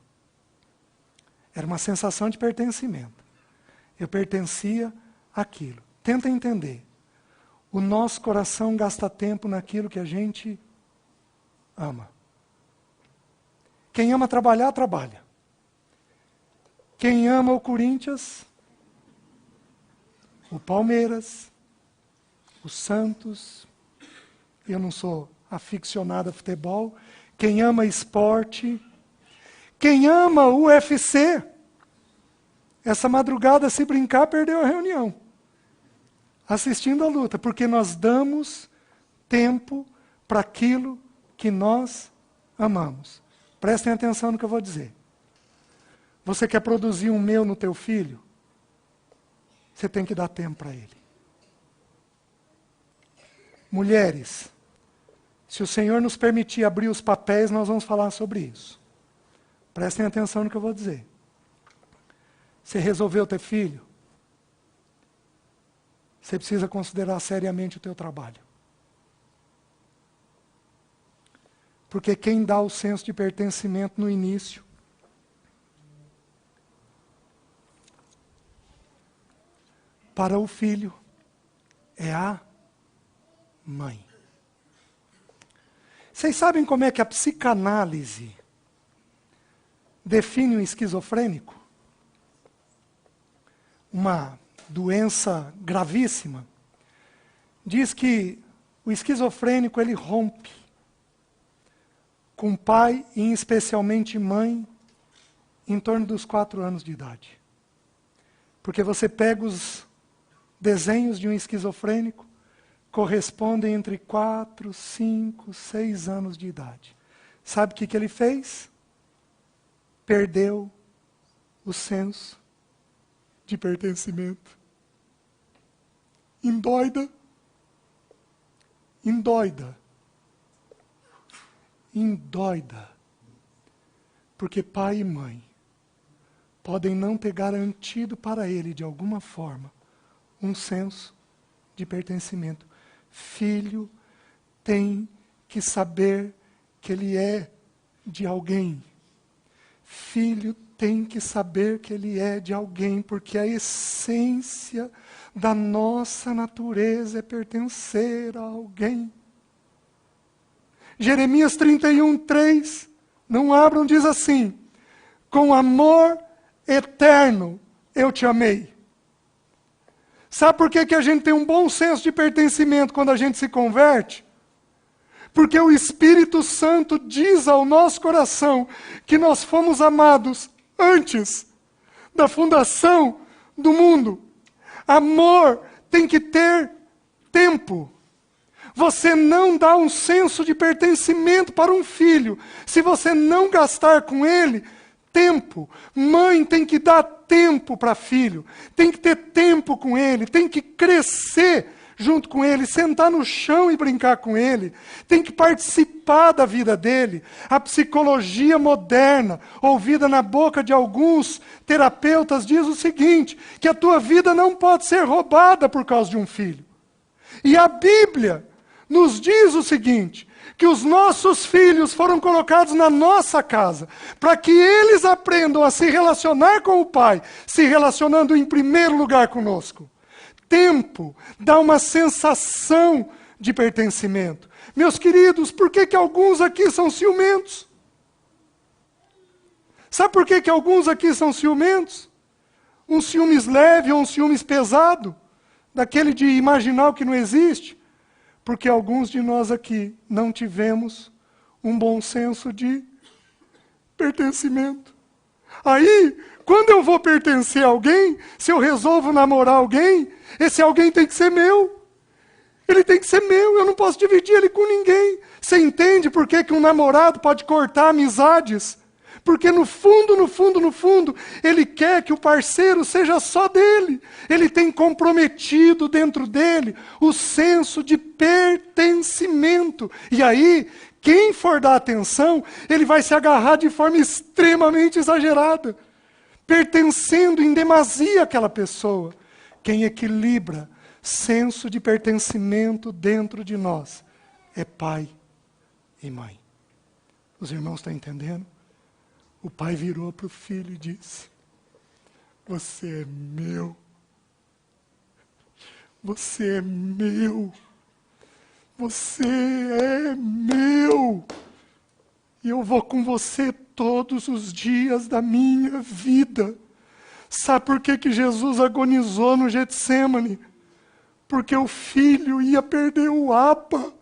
[SPEAKER 1] Era uma sensação de pertencimento. Eu pertencia àquilo. Tenta entender. O nosso coração gasta tempo naquilo que a gente ama. Quem ama trabalhar, trabalha. Quem ama o Corinthians, o Palmeiras, o Santos, eu não sou aficionado a futebol, quem ama esporte, quem ama o UFC, essa madrugada, se brincar, perdeu a reunião, assistindo a luta, porque nós damos tempo para aquilo que nós amamos. Prestem atenção no que eu vou dizer. Você quer produzir um meu no teu filho? Você tem que dar tempo para ele. Mulheres, se o Senhor nos permitir abrir os papéis, nós vamos falar sobre isso. Prestem atenção no que eu vou dizer. Você resolveu ter filho? Você precisa considerar seriamente o teu trabalho. Porque quem dá o senso de pertencimento no início para o filho é a mãe. Vocês sabem como é que a psicanálise define um esquizofrênico? Uma doença gravíssima. Diz que o esquizofrênico ele rompe com pai e especialmente mãe em torno dos 4 anos de idade. Porque você pega os desenhos de um esquizofrênico, correspondem entre 4, 5, 6 anos de idade. Sabe o que ele fez? Perdeu o senso de pertencimento. Endoida. Porque pai e mãe podem não ter garantido para ele, de alguma forma, um senso de pertencimento. Filho tem que saber que ele é de alguém. Filho tem que saber que ele é de alguém, porque a essência da nossa natureza é pertencer a alguém. Jeremias 31:3, não abram, diz assim: com amor eterno eu te amei. Sabe por que a gente tem um bom senso de pertencimento quando a gente se converte? Porque o Espírito Santo diz ao nosso coração que nós fomos amados antes da fundação do mundo. Amor tem que ter tempo. Você não dá um senso de pertencimento para um filho se você não gastar com ele tempo. Mãe tem que dar tempo para filho, tem que ter tempo com ele, tem que crescer junto com ele, sentar no chão e brincar com ele, tem que participar da vida dele. A psicologia moderna, ouvida na boca de alguns terapeutas, diz o seguinte, que a tua vida não pode ser roubada por causa de um filho. E a Bíblia nos diz o seguinte, que os nossos filhos foram colocados na nossa casa, para que eles aprendam a se relacionar com o Pai, se relacionando em primeiro lugar conosco. Tempo dá uma sensação de pertencimento. Meus queridos, por que alguns aqui são ciumentos? Sabe por que alguns aqui são ciumentos? Um ciúmes leve ou um ciúmes pesado, daquele de imaginar o que não existe. Porque alguns de nós aqui não tivemos um bom senso de pertencimento. Aí, quando eu vou pertencer a alguém, se eu resolvo namorar alguém, esse alguém tem que ser meu. Ele tem que ser meu, eu não posso dividir ele com ninguém. Você entende por que um namorado pode cortar amizades? Porque no fundo, ele quer que o parceiro seja só dele. Ele tem comprometido dentro dele o senso de pertencimento. E aí, quem for dar atenção, ele vai se agarrar de forma extremamente exagerada, pertencendo em demasia àquela pessoa. Quem equilibra senso de pertencimento dentro de nós é pai e mãe. Os irmãos estão entendendo? O pai virou para o filho e disse: você é meu. Você é meu. Você é meu. E eu vou com você todos os dias da minha vida. Sabe por que Jesus agonizou no Getsêmani? Porque o filho ia perder o Abba.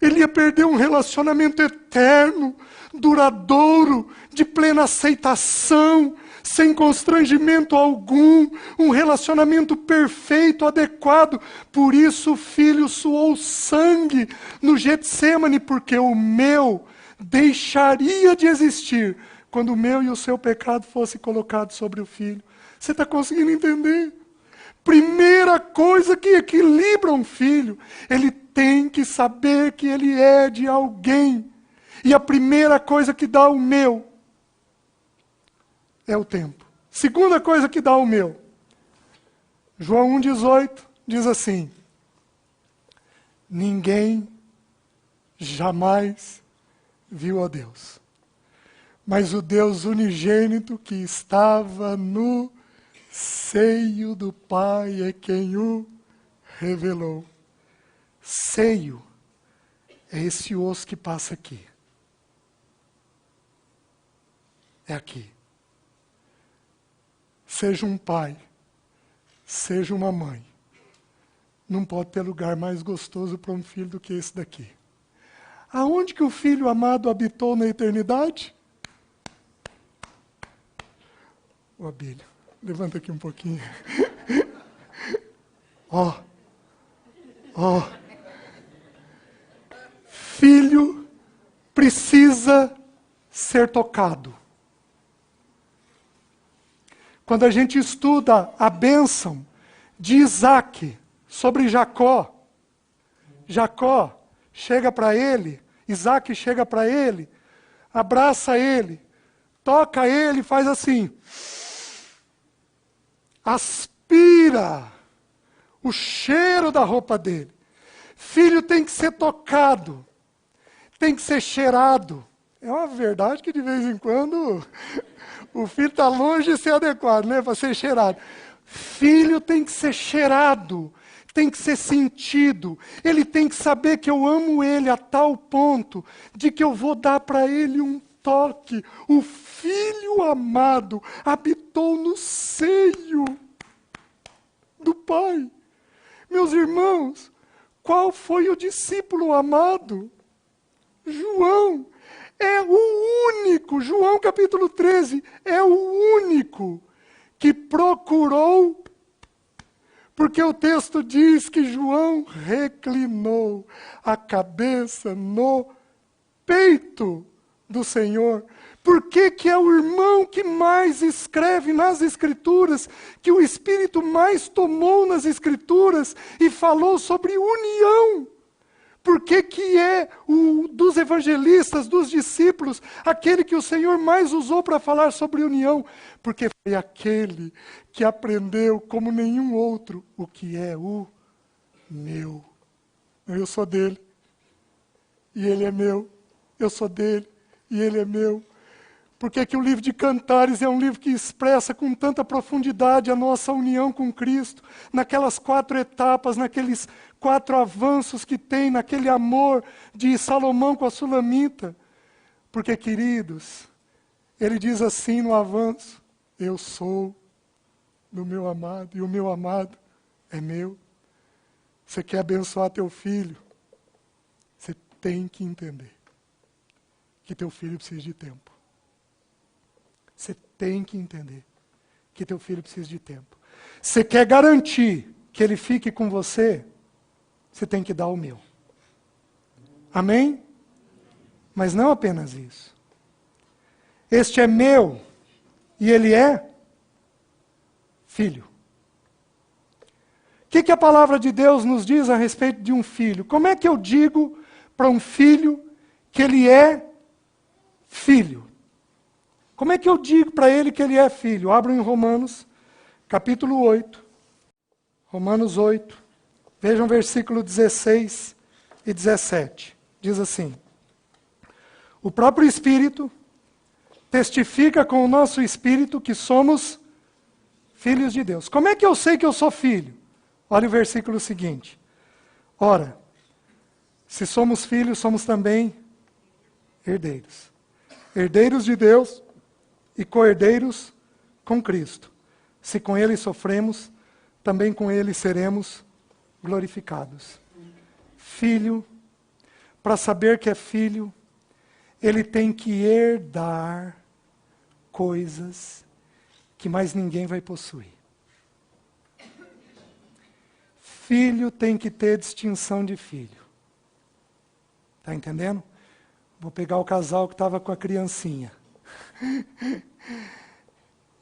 [SPEAKER 1] Ele ia perder um relacionamento eterno, duradouro, de plena aceitação, sem constrangimento algum, um relacionamento perfeito, adequado. Por isso o filho suou sangue no Getsêmani, porque o meu deixaria de existir quando o meu e o seu pecado fosse colocado sobre o filho. Você está conseguindo entender? Primeira coisa que equilibra um filho, ele tem que saber que ele é de alguém. E a primeira coisa que dá o meu é o tempo. Segunda coisa que dá o meu. João 1,18 diz assim: ninguém jamais viu a Deus, mas o Deus unigênito que estava no seio do Pai é quem o revelou. Seio é esse osso que passa aqui. É aqui. Seja um pai, seja uma mãe, não pode ter lugar mais gostoso para um filho do que esse daqui. Aonde que o Filho amado habitou na eternidade? Ô, Abílio, levanta aqui um pouquinho. Ó. Filho precisa ser tocado. Quando a gente estuda a bênção de Isaac sobre Jacó, Jacó chega para ele, Isaac chega para ele, abraça ele, toca ele e faz assim. Aspira o cheiro da roupa dele. Filho tem que ser tocado, tem que ser cheirado. É uma verdade que de vez em quando o filho está longe de ser adequado, né, para ser cheirado. Filho tem que ser cheirado, tem que ser sentido. Ele tem que saber que eu amo ele a tal ponto de que eu vou dar para ele um toque. O Filho amado habitou no seio do Pai. Meus irmãos, qual foi o discípulo amado? João. É o único, João capítulo 13, é o único que procurou, porque o texto diz que João reclinou a cabeça no peito do Senhor. Por que que é o irmão que mais escreve nas Escrituras, que o Espírito mais tomou nas Escrituras e falou sobre união? Por que que é dos evangelistas, dos discípulos, aquele que o Senhor mais usou para falar sobre união? Porque foi aquele que aprendeu como nenhum outro o que é o meu. Eu sou dele, e ele é meu. Eu sou dele, e ele é meu. Por que que o livro de Cantares é um livro que expressa com tanta profundidade a nossa união com Cristo, naquelas 4 etapas, naqueles 4 avanços que tem, naquele amor de Salomão com a Sulamita? Porque, queridos, ele diz assim no avanço: eu sou do meu amado, e o meu amado é meu. Você quer abençoar teu filho? Você tem que entender que teu filho precisa de tempo. Você tem que entender que teu filho precisa de tempo. Você quer garantir que ele fique com você? Você tem que dar o meu. Amém? Mas não apenas isso. Este é meu e ele é filho. O que a palavra de Deus nos diz a respeito de um filho? Como é que eu digo para um filho que ele é filho? Como é que eu digo para ele que ele é filho? Abro em Romanos, capítulo 8. Romanos 8. Vejam o versículo 16 e 17. Diz assim: o próprio Espírito testifica com o nosso espírito que somos filhos de Deus. Como é que eu sei que eu sou filho? Olha o versículo seguinte. Ora, se somos filhos, somos também herdeiros. Herdeiros de Deus e co-herdeiros com Cristo. Se com Ele sofremos, também com Ele seremos glorificados. Filho, para saber que é filho, ele tem que herdar coisas que mais ninguém vai possuir. Filho tem que ter distinção de filho. Está entendendo? Vou pegar o casal que estava com a criancinha.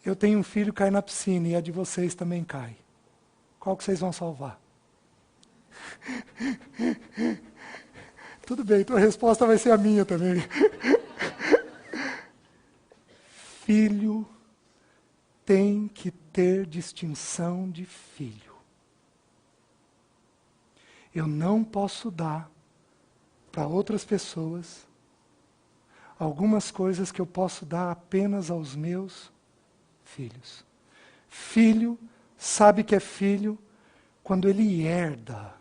[SPEAKER 1] Eu tenho um filho que cai na piscina e a de vocês também cai. Qual que vocês vão salvar? Tudo bem, então a resposta vai ser a minha também. Filho tem que ter distinção de filho. Eu não posso dar para outras pessoas algumas coisas que eu posso dar apenas aos meus filhos. Filho sabe que é filho quando ele herda.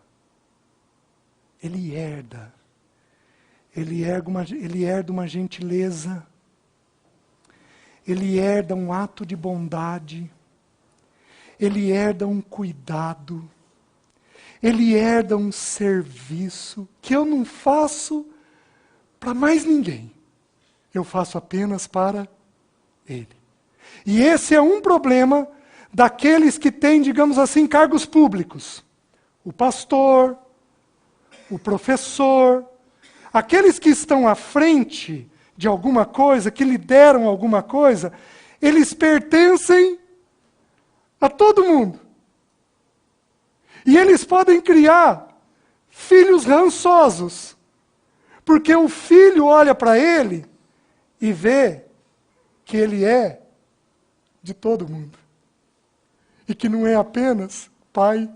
[SPEAKER 1] Ele herda. Ele herda uma gentileza. Ele herda um ato de bondade. Ele herda um cuidado. Ele herda um serviço que eu não faço para mais ninguém. Eu faço apenas para ele. E esse é um problema daqueles que têm, digamos assim, cargos públicos. O pastor, o professor, aqueles que estão à frente de alguma coisa, que lideram alguma coisa, eles pertencem a todo mundo. E eles podem criar filhos rançosos, porque o filho olha para ele e vê que ele é de todo mundo. E que não é apenas pai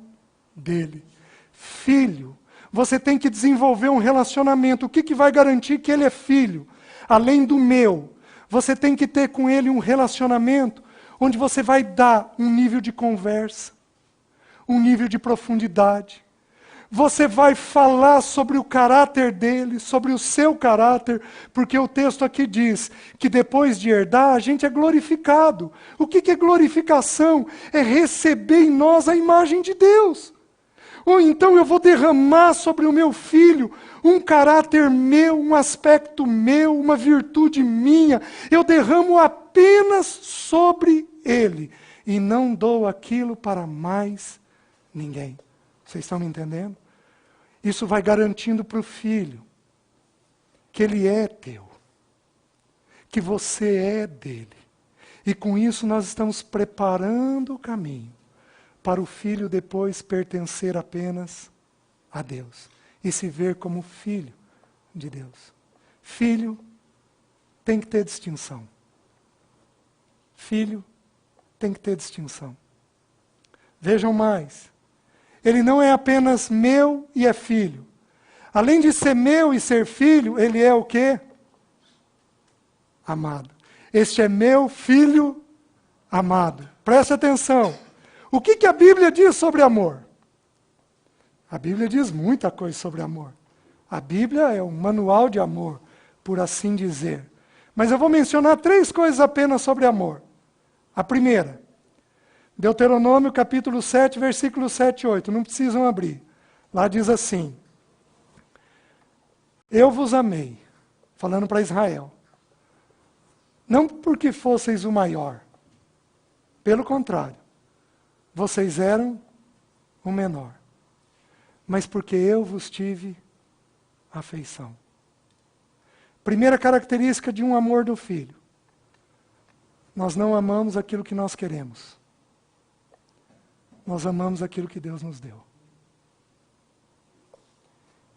[SPEAKER 1] dele. Filho, você tem que desenvolver um relacionamento. O que vai garantir que ele é filho? Além do meu, você tem que ter com ele um relacionamento onde você vai dar um nível de conversa, um nível de profundidade. Você vai falar sobre o caráter dele, sobre o seu caráter, porque o texto aqui diz que depois de herdar, a gente é glorificado. O que é glorificação? É receber em nós a imagem de Deus. Ou então eu vou derramar sobre o meu filho um caráter meu, um aspecto meu, uma virtude minha. Eu derramo apenas sobre ele e não dou aquilo para mais ninguém. Vocês estão me entendendo? Isso vai garantindo para o filho que ele é teu, que você é dele. E com isso nós estamos preparando o caminho para o filho depois pertencer apenas a Deus e se ver como filho de Deus. Filho tem que ter distinção. Filho tem que ter distinção. Vejam mais. Ele não é apenas meu e é filho. Além de ser meu e ser filho, ele é o quê? Amado. Este é meu filho amado. Preste atenção. O que a Bíblia diz sobre amor? A Bíblia diz muita coisa sobre amor. A Bíblia é um manual de amor, por assim dizer. Mas eu vou mencionar 3 coisas apenas sobre amor. A primeira, Deuteronômio capítulo 7, versículos 7 e 8. Não precisam abrir. Lá diz assim: eu vos amei, falando para Israel, não porque fosseis o maior, pelo contrário, vocês eram o menor, mas porque eu vos tive afeição. Primeira característica de um amor do filho: nós não amamos aquilo que nós queremos. Nós amamos aquilo que Deus nos deu.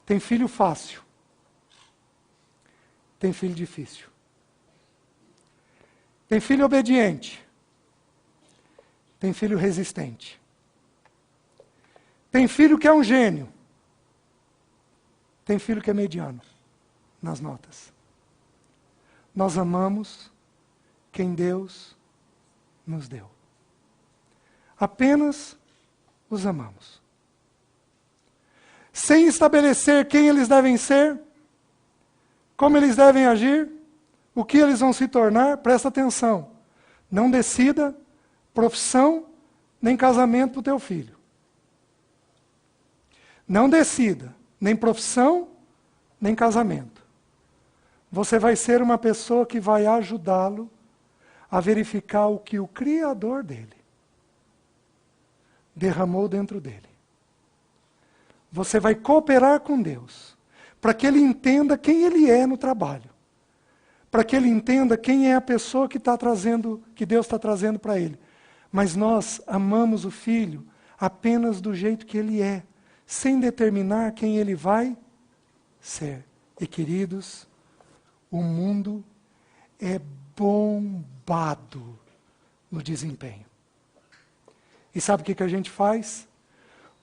[SPEAKER 1] Tem filho fácil. Tem filho difícil. Tem filho obediente. Tem filho resistente. Tem filho que é um gênio. Tem filho que é mediano nas notas. Nós amamos quem Deus nos deu. Apenas os amamos. Sem estabelecer quem eles devem ser, como eles devem agir, o que eles vão se tornar, presta atenção. Não decida profissão nem casamento para o teu filho. Não decida, nem profissão, nem casamento. Você vai ser uma pessoa que vai ajudá-lo a verificar o que o Criador dele derramou dentro dele. Você vai cooperar com Deus, para que ele entenda quem ele é no trabalho. Para que ele entenda quem é a pessoa que Deus está trazendo para ele. Mas nós amamos o filho apenas do jeito que ele é, sem determinar quem ele vai ser. E queridos, o mundo é bombado no desempenho. E sabe o que a gente faz?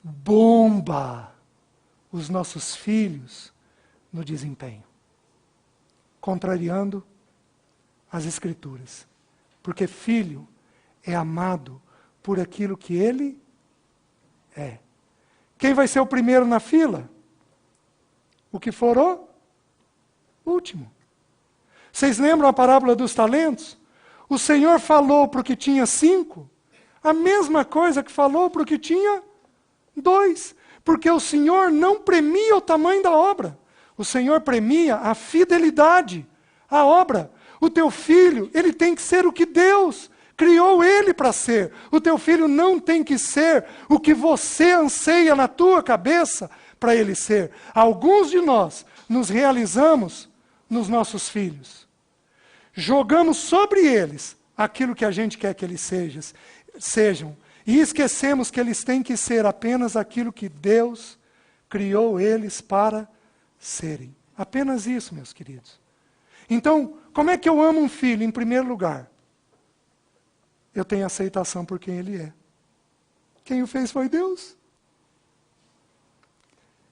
[SPEAKER 1] Bomba os nossos filhos no desempenho, contrariando as Escrituras. Porque filho é amado por aquilo que ele é. Quem vai ser o primeiro na fila? O que for o último. Vocês lembram a parábola dos talentos? O Senhor falou para o que tinha 5, a mesma coisa que falou para o que tinha 2. Porque o Senhor não premia o tamanho da obra. O Senhor premia a fidelidade à obra. O teu filho, ele tem que ser o que Deus criou ele para ser. O teu filho não tem que ser o que você anseia na tua cabeça para ele ser. Alguns de nós nos realizamos nos nossos filhos. Jogamos sobre eles aquilo que a gente quer que eles sejam. E esquecemos que eles têm que ser apenas aquilo que Deus criou eles para serem. Apenas isso, meus queridos. Então, como é que eu amo um filho? Em primeiro lugar, eu tenho aceitação por quem ele é. Quem o fez foi Deus.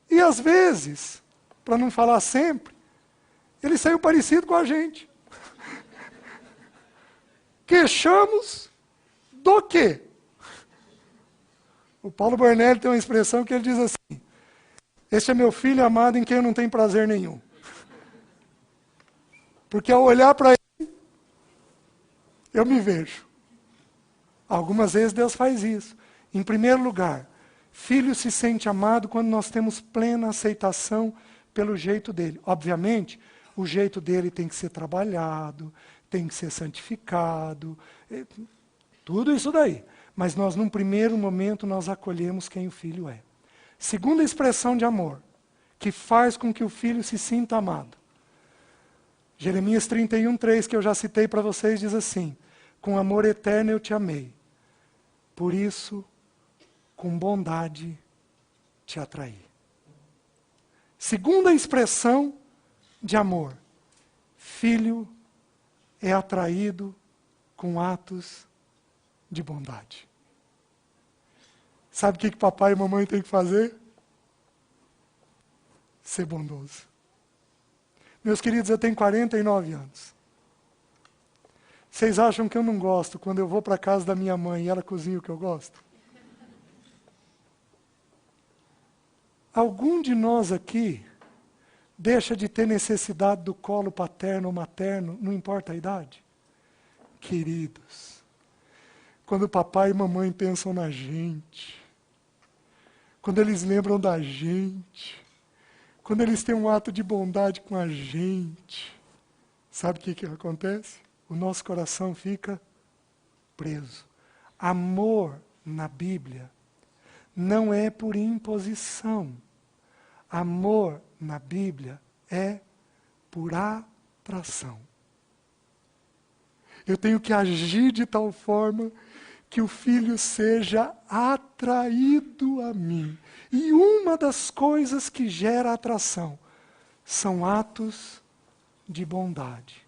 [SPEAKER 1] E às vezes, para não falar sempre, ele saiu parecido com a gente. Queixamos do quê? O Paulo Bornelli tem uma expressão que ele diz assim: este é meu filho amado em quem eu não tenho prazer nenhum. Porque ao olhar para ele, eu me vejo. Algumas vezes Deus faz isso. Em primeiro lugar, filho se sente amado quando nós temos plena aceitação pelo jeito dele. Obviamente, o jeito dele tem que ser trabalhado, tem que ser santificado, tudo isso daí. Mas nós, num primeiro momento, nós acolhemos quem o filho é. Segunda expressão de amor, que faz com que o filho se sinta amado. Jeremias 31:3, que eu já citei para vocês, diz assim: com amor eterno eu te amei, por isso, com bondade te atraí. Segunda expressão de amor, filho é atraído com atos de bondade. Sabe o que papai e mamãe têm que fazer? Ser bondoso. Meus queridos, eu tenho 49 anos. Vocês acham que eu não gosto quando eu vou para a casa da minha mãe e ela cozinha o que eu gosto? Algum de nós aqui deixa de ter necessidade do colo paterno ou materno, não importa a idade? Queridos, quando papai e mamãe pensam na gente, quando eles lembram da gente, quando eles têm um ato de bondade com a gente, sabe o que acontece? O nosso coração fica preso. Amor na Bíblia não é por imposição. Amor na Bíblia é por atração. Eu tenho que agir de tal forma que o filho seja atraído a mim. E uma das coisas que gera atração são atos de bondade.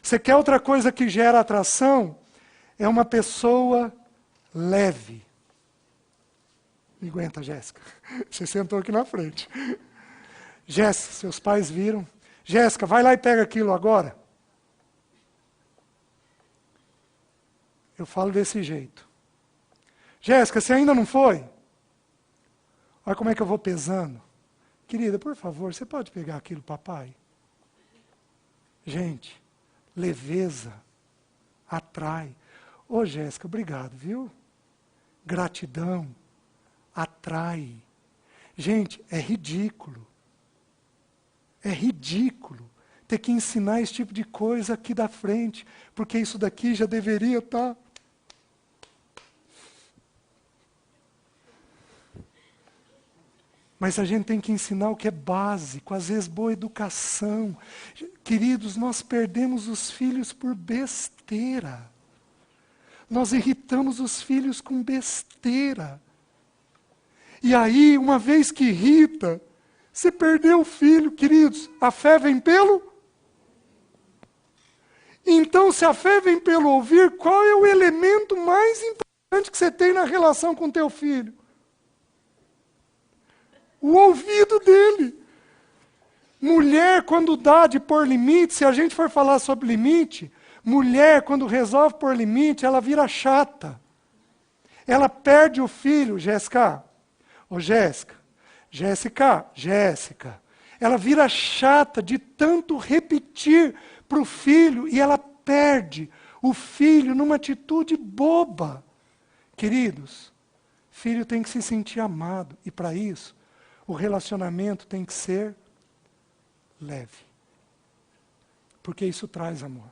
[SPEAKER 1] Você quer outra coisa que gera atração? É uma pessoa leve. Me aguenta, Jéssica. Você sentou aqui na frente. Jéssica, seus pais viram. Jéssica, vai lá e pega aquilo agora. Eu falo desse jeito. Jéssica, você ainda não foi? Olha como é que eu vou pesando. Querida, por favor, você pode pegar aquilo, papai? Gente, leveza atrai. Ô, Jéssica, obrigado, viu? Gratidão atrai. Gente, é ridículo. É ridículo ter que ensinar esse tipo de coisa aqui da frente, porque isso daqui já deveria estar. Mas a gente tem que ensinar o que é básico, às vezes boa educação. Queridos, nós perdemos os filhos por besteira. Nós irritamos os filhos com besteira. E aí, uma vez que irrita, você perdeu o filho, queridos. A fé vem pelo? Então, se a fé vem pelo ouvir, qual é o elemento mais importante que você tem na relação com teu filho? O ouvido dele. Mulher, quando dá de pôr limite, se a gente for falar sobre limite, mulher, quando resolve pôr limite, ela vira chata. Ela perde o filho, Jéssica. Ô Jéssica. Ela vira chata de tanto repetir para o filho e ela perde o filho numa atitude boba. Queridos, filho tem que se sentir amado e para isso, o relacionamento tem que ser leve. Porque isso traz amor.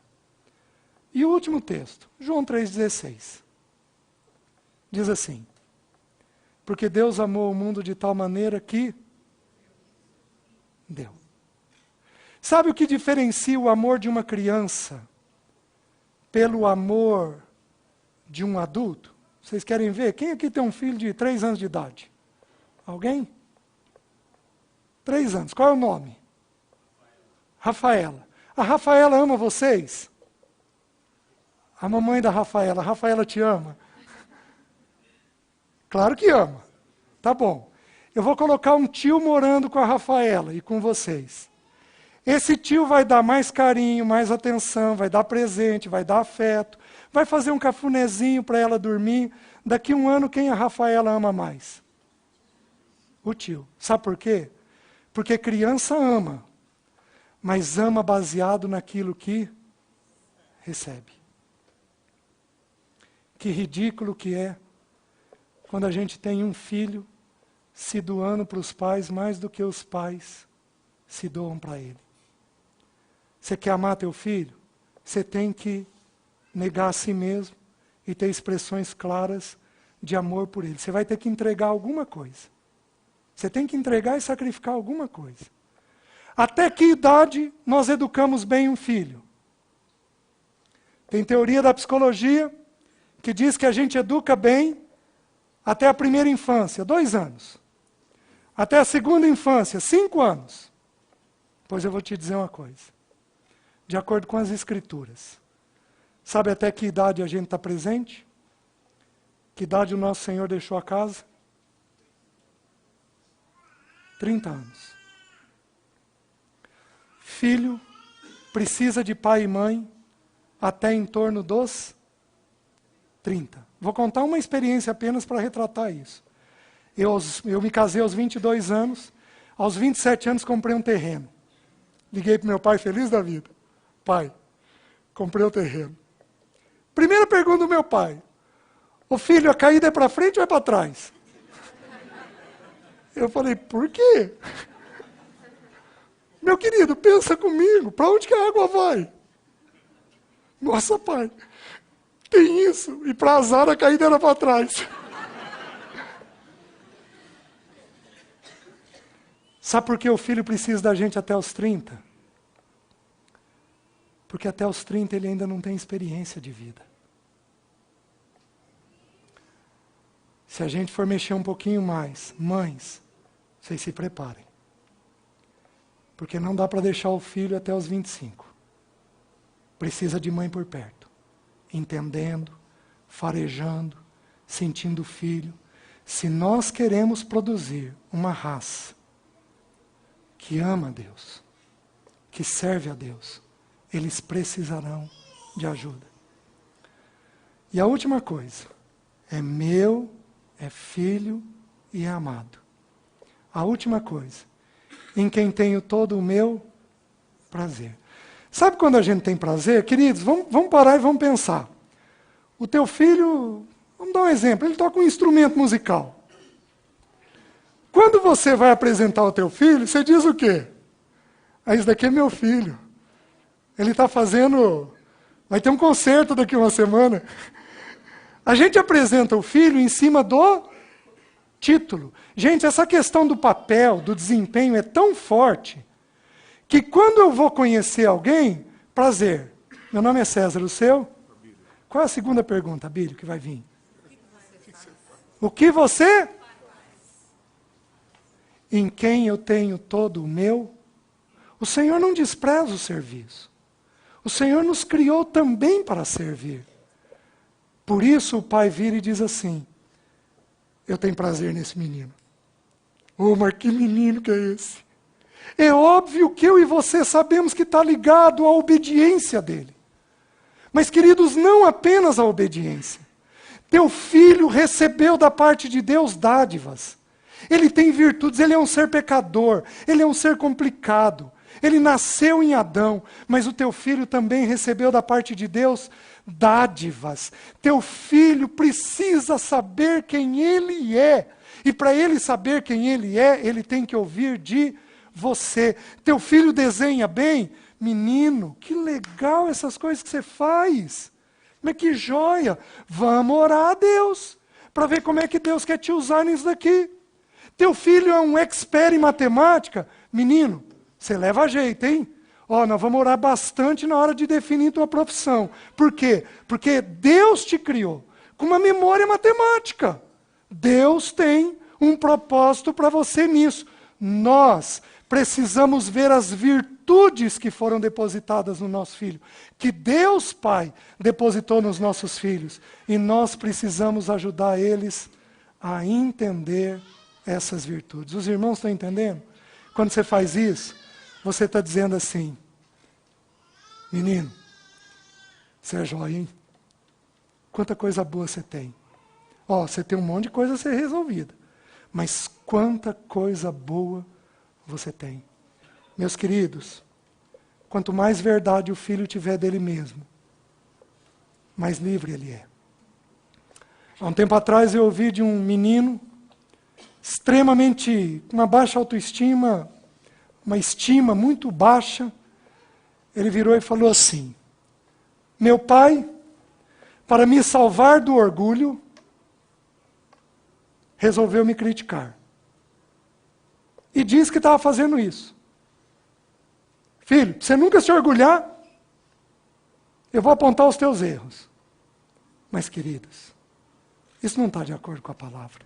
[SPEAKER 1] E o último texto, João 3,16. Diz assim: porque Deus amou o mundo de tal maneira que deu. Sabe o que diferencia o amor de uma criança pelo amor de um adulto? Vocês querem ver? Quem aqui tem um filho de 3 anos de idade? Alguém? 3 anos. Qual é o nome? Rafaela. A Rafaela ama vocês? A mamãe da Rafaela. A Rafaela te ama? Claro que ama. Tá bom. Eu vou colocar um tio morando com a Rafaela e com vocês. Esse tio vai dar mais carinho, mais atenção, vai dar presente, vai dar afeto, vai fazer um cafunézinho para ela dormir. Daqui 1 ano, quem a Rafaela ama mais? O tio. Sabe por quê? Porque criança ama, mas ama baseado naquilo que recebe. Que ridículo que é quando a gente tem um filho se doando para os pais mais do que os pais se doam para ele. Você quer amar teu filho? Você tem que negar a si mesmo e ter expressões claras de amor por ele. Você vai ter que entregar alguma coisa. Você tem que entregar e sacrificar alguma coisa. Até que idade nós educamos bem um filho? Tem teoria da psicologia que diz que a gente educa bem até a primeira infância, 2 anos. Até a segunda infância, 5 anos. Pois eu vou te dizer uma coisa. De acordo com as Escrituras. Sabe até que idade a gente está presente? Que idade o nosso Senhor deixou a casa? 30 anos. Filho precisa de pai e mãe até em torno dos 30. Vou contar uma experiência apenas para retratar isso. Eu me casei aos 22 anos. Aos 27 anos comprei um terreno. Liguei para meu pai feliz da vida. Pai, comprei o terreno. Primeira pergunta do meu pai. Ô filho, a caída é para frente ou é para trás? Eu falei, por quê? Meu querido, pensa comigo, para onde que a água vai? Nossa, pai, tem isso. E para azar a caída era para trás. Sabe por que o filho precisa da gente até os 30? Porque até os 30 ele ainda não tem experiência de vida. Se a gente for mexer um pouquinho mais, mães, vocês se preparem. Porque não dá para deixar o filho até os 25. Precisa de mãe por perto. Entendendo, farejando, sentindo o filho. Se nós queremos produzir uma raça que ama a Deus, que serve a Deus, eles precisarão de ajuda. E a última coisa, é meu, é filho e é amado. A última coisa, em quem tenho todo o meu prazer. Sabe quando a gente tem prazer? Queridos, vamos parar e vamos pensar. O teu filho, vamos dar um exemplo, ele toca um instrumento musical. Quando você vai apresentar o teu filho, você diz o quê? Ah, esse daqui é meu filho. Ele está fazendo... Vai ter um concerto daqui uma semana. A gente apresenta o filho em cima do título. Gente, essa questão do papel, do desempenho é tão forte que quando eu vou conhecer alguém, prazer, meu nome é César, o seu? Qual é a segunda pergunta, Abílio, que vai vir? O que você? Em quem eu tenho todo o meu? O Senhor não despreza o serviço. O Senhor nos criou também para servir. Por isso o pai vira e diz assim, eu tenho prazer nesse menino. Ô, mas que menino que é esse? É óbvio que eu e você sabemos que está ligado à obediência dele. Mas, queridos, não apenas a obediência. Teu filho recebeu da parte de Deus dádivas. Ele tem virtudes, ele é um ser pecador, ele é um ser complicado. Ele nasceu em Adão, mas o teu filho também recebeu da parte de Deus dádivas. Teu filho precisa saber quem ele é. E para ele saber quem ele é, ele tem que ouvir de você. Teu filho desenha bem? Menino, que legal essas coisas que você faz. Mas que joia. Vamos orar a Deus, para ver como é que Deus quer te usar nisso daqui. Teu filho é um expert em matemática? Menino, você leva jeito, hein? Ó, nós vamos orar bastante na hora de definir tua profissão. Por quê? Porque Deus te criou com uma memória matemática. Deus tem um propósito para você nisso. Nós precisamos ver as virtudes que foram depositadas no nosso filho, que Deus Pai depositou nos nossos filhos. E nós precisamos ajudar eles a entender essas virtudes. Os irmãos estão entendendo? Quando você faz isso, você está dizendo assim, menino, você é jóia, hein? Quanta coisa boa você tem. Ó, você tem um monte de coisa a ser resolvida. Mas quanta coisa boa você tem. Meus queridos, quanto mais verdade o filho tiver dele mesmo, mais livre ele é. Há um tempo atrás eu ouvi de um menino extremamente, com uma baixa autoestima, uma estima muito baixa. Ele virou e falou assim, meu pai, para me salvar do orgulho, resolveu me criticar. E disse que estava fazendo isso. Filho, você nunca se orgulhar, eu vou apontar os teus erros. Mas, queridos, isso não está de acordo com a palavra.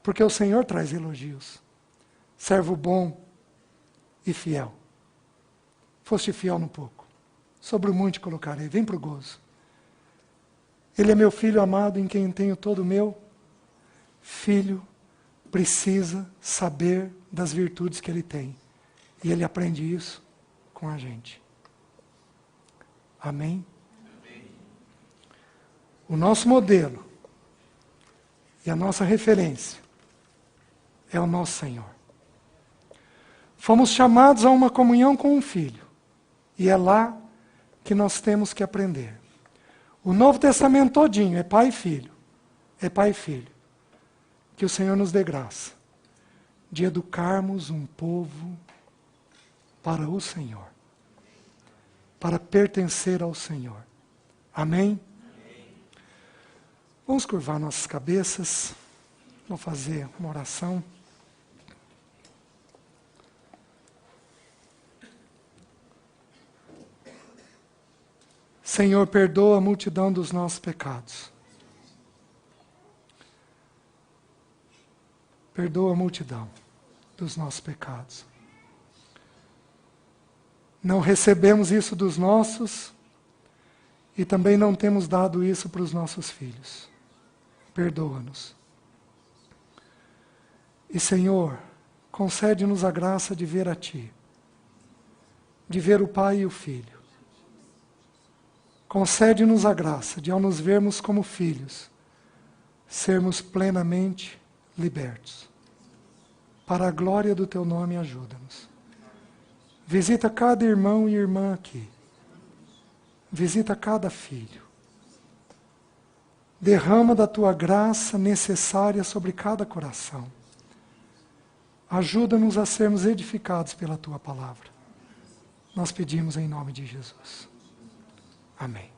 [SPEAKER 1] Porque o Senhor traz elogios. Servo bom e fiel. Foste fiel no pouco. Sobre o muito colocarei. Vem para o gozo. Ele é meu filho amado, em quem tenho todo o meu. Filho precisa saber das virtudes que ele tem. E ele aprende isso com a gente. Amém? Amém. O nosso modelo e a nossa referência é o nosso Senhor. Fomos chamados a uma comunhão com o Filho. E é lá que nós temos que aprender. O Novo Testamento todinho é pai e filho. É pai e filho. Que o Senhor nos dê graça de educarmos um povo para o Senhor. Para pertencer ao Senhor. Amém? Amém. Vamos curvar nossas cabeças. Vou fazer uma oração. Senhor, perdoa a multidão dos nossos pecados. Perdoa a multidão dos nossos pecados. Não recebemos isso dos nossos e também não temos dado isso para os nossos filhos. Perdoa-nos. E, Senhor, concede-nos a graça de ver a Ti, de ver o Pai e o Filho. Concede-nos a graça de, ao nos vermos como filhos, sermos plenamente libertos. Para a glória do Teu nome, ajuda-nos. Visita cada irmão e irmã aqui. Visita cada filho. Derrama da tua graça necessária sobre cada coração. Ajuda-nos a sermos edificados pela tua palavra. Nós pedimos em nome de Jesus. Amém.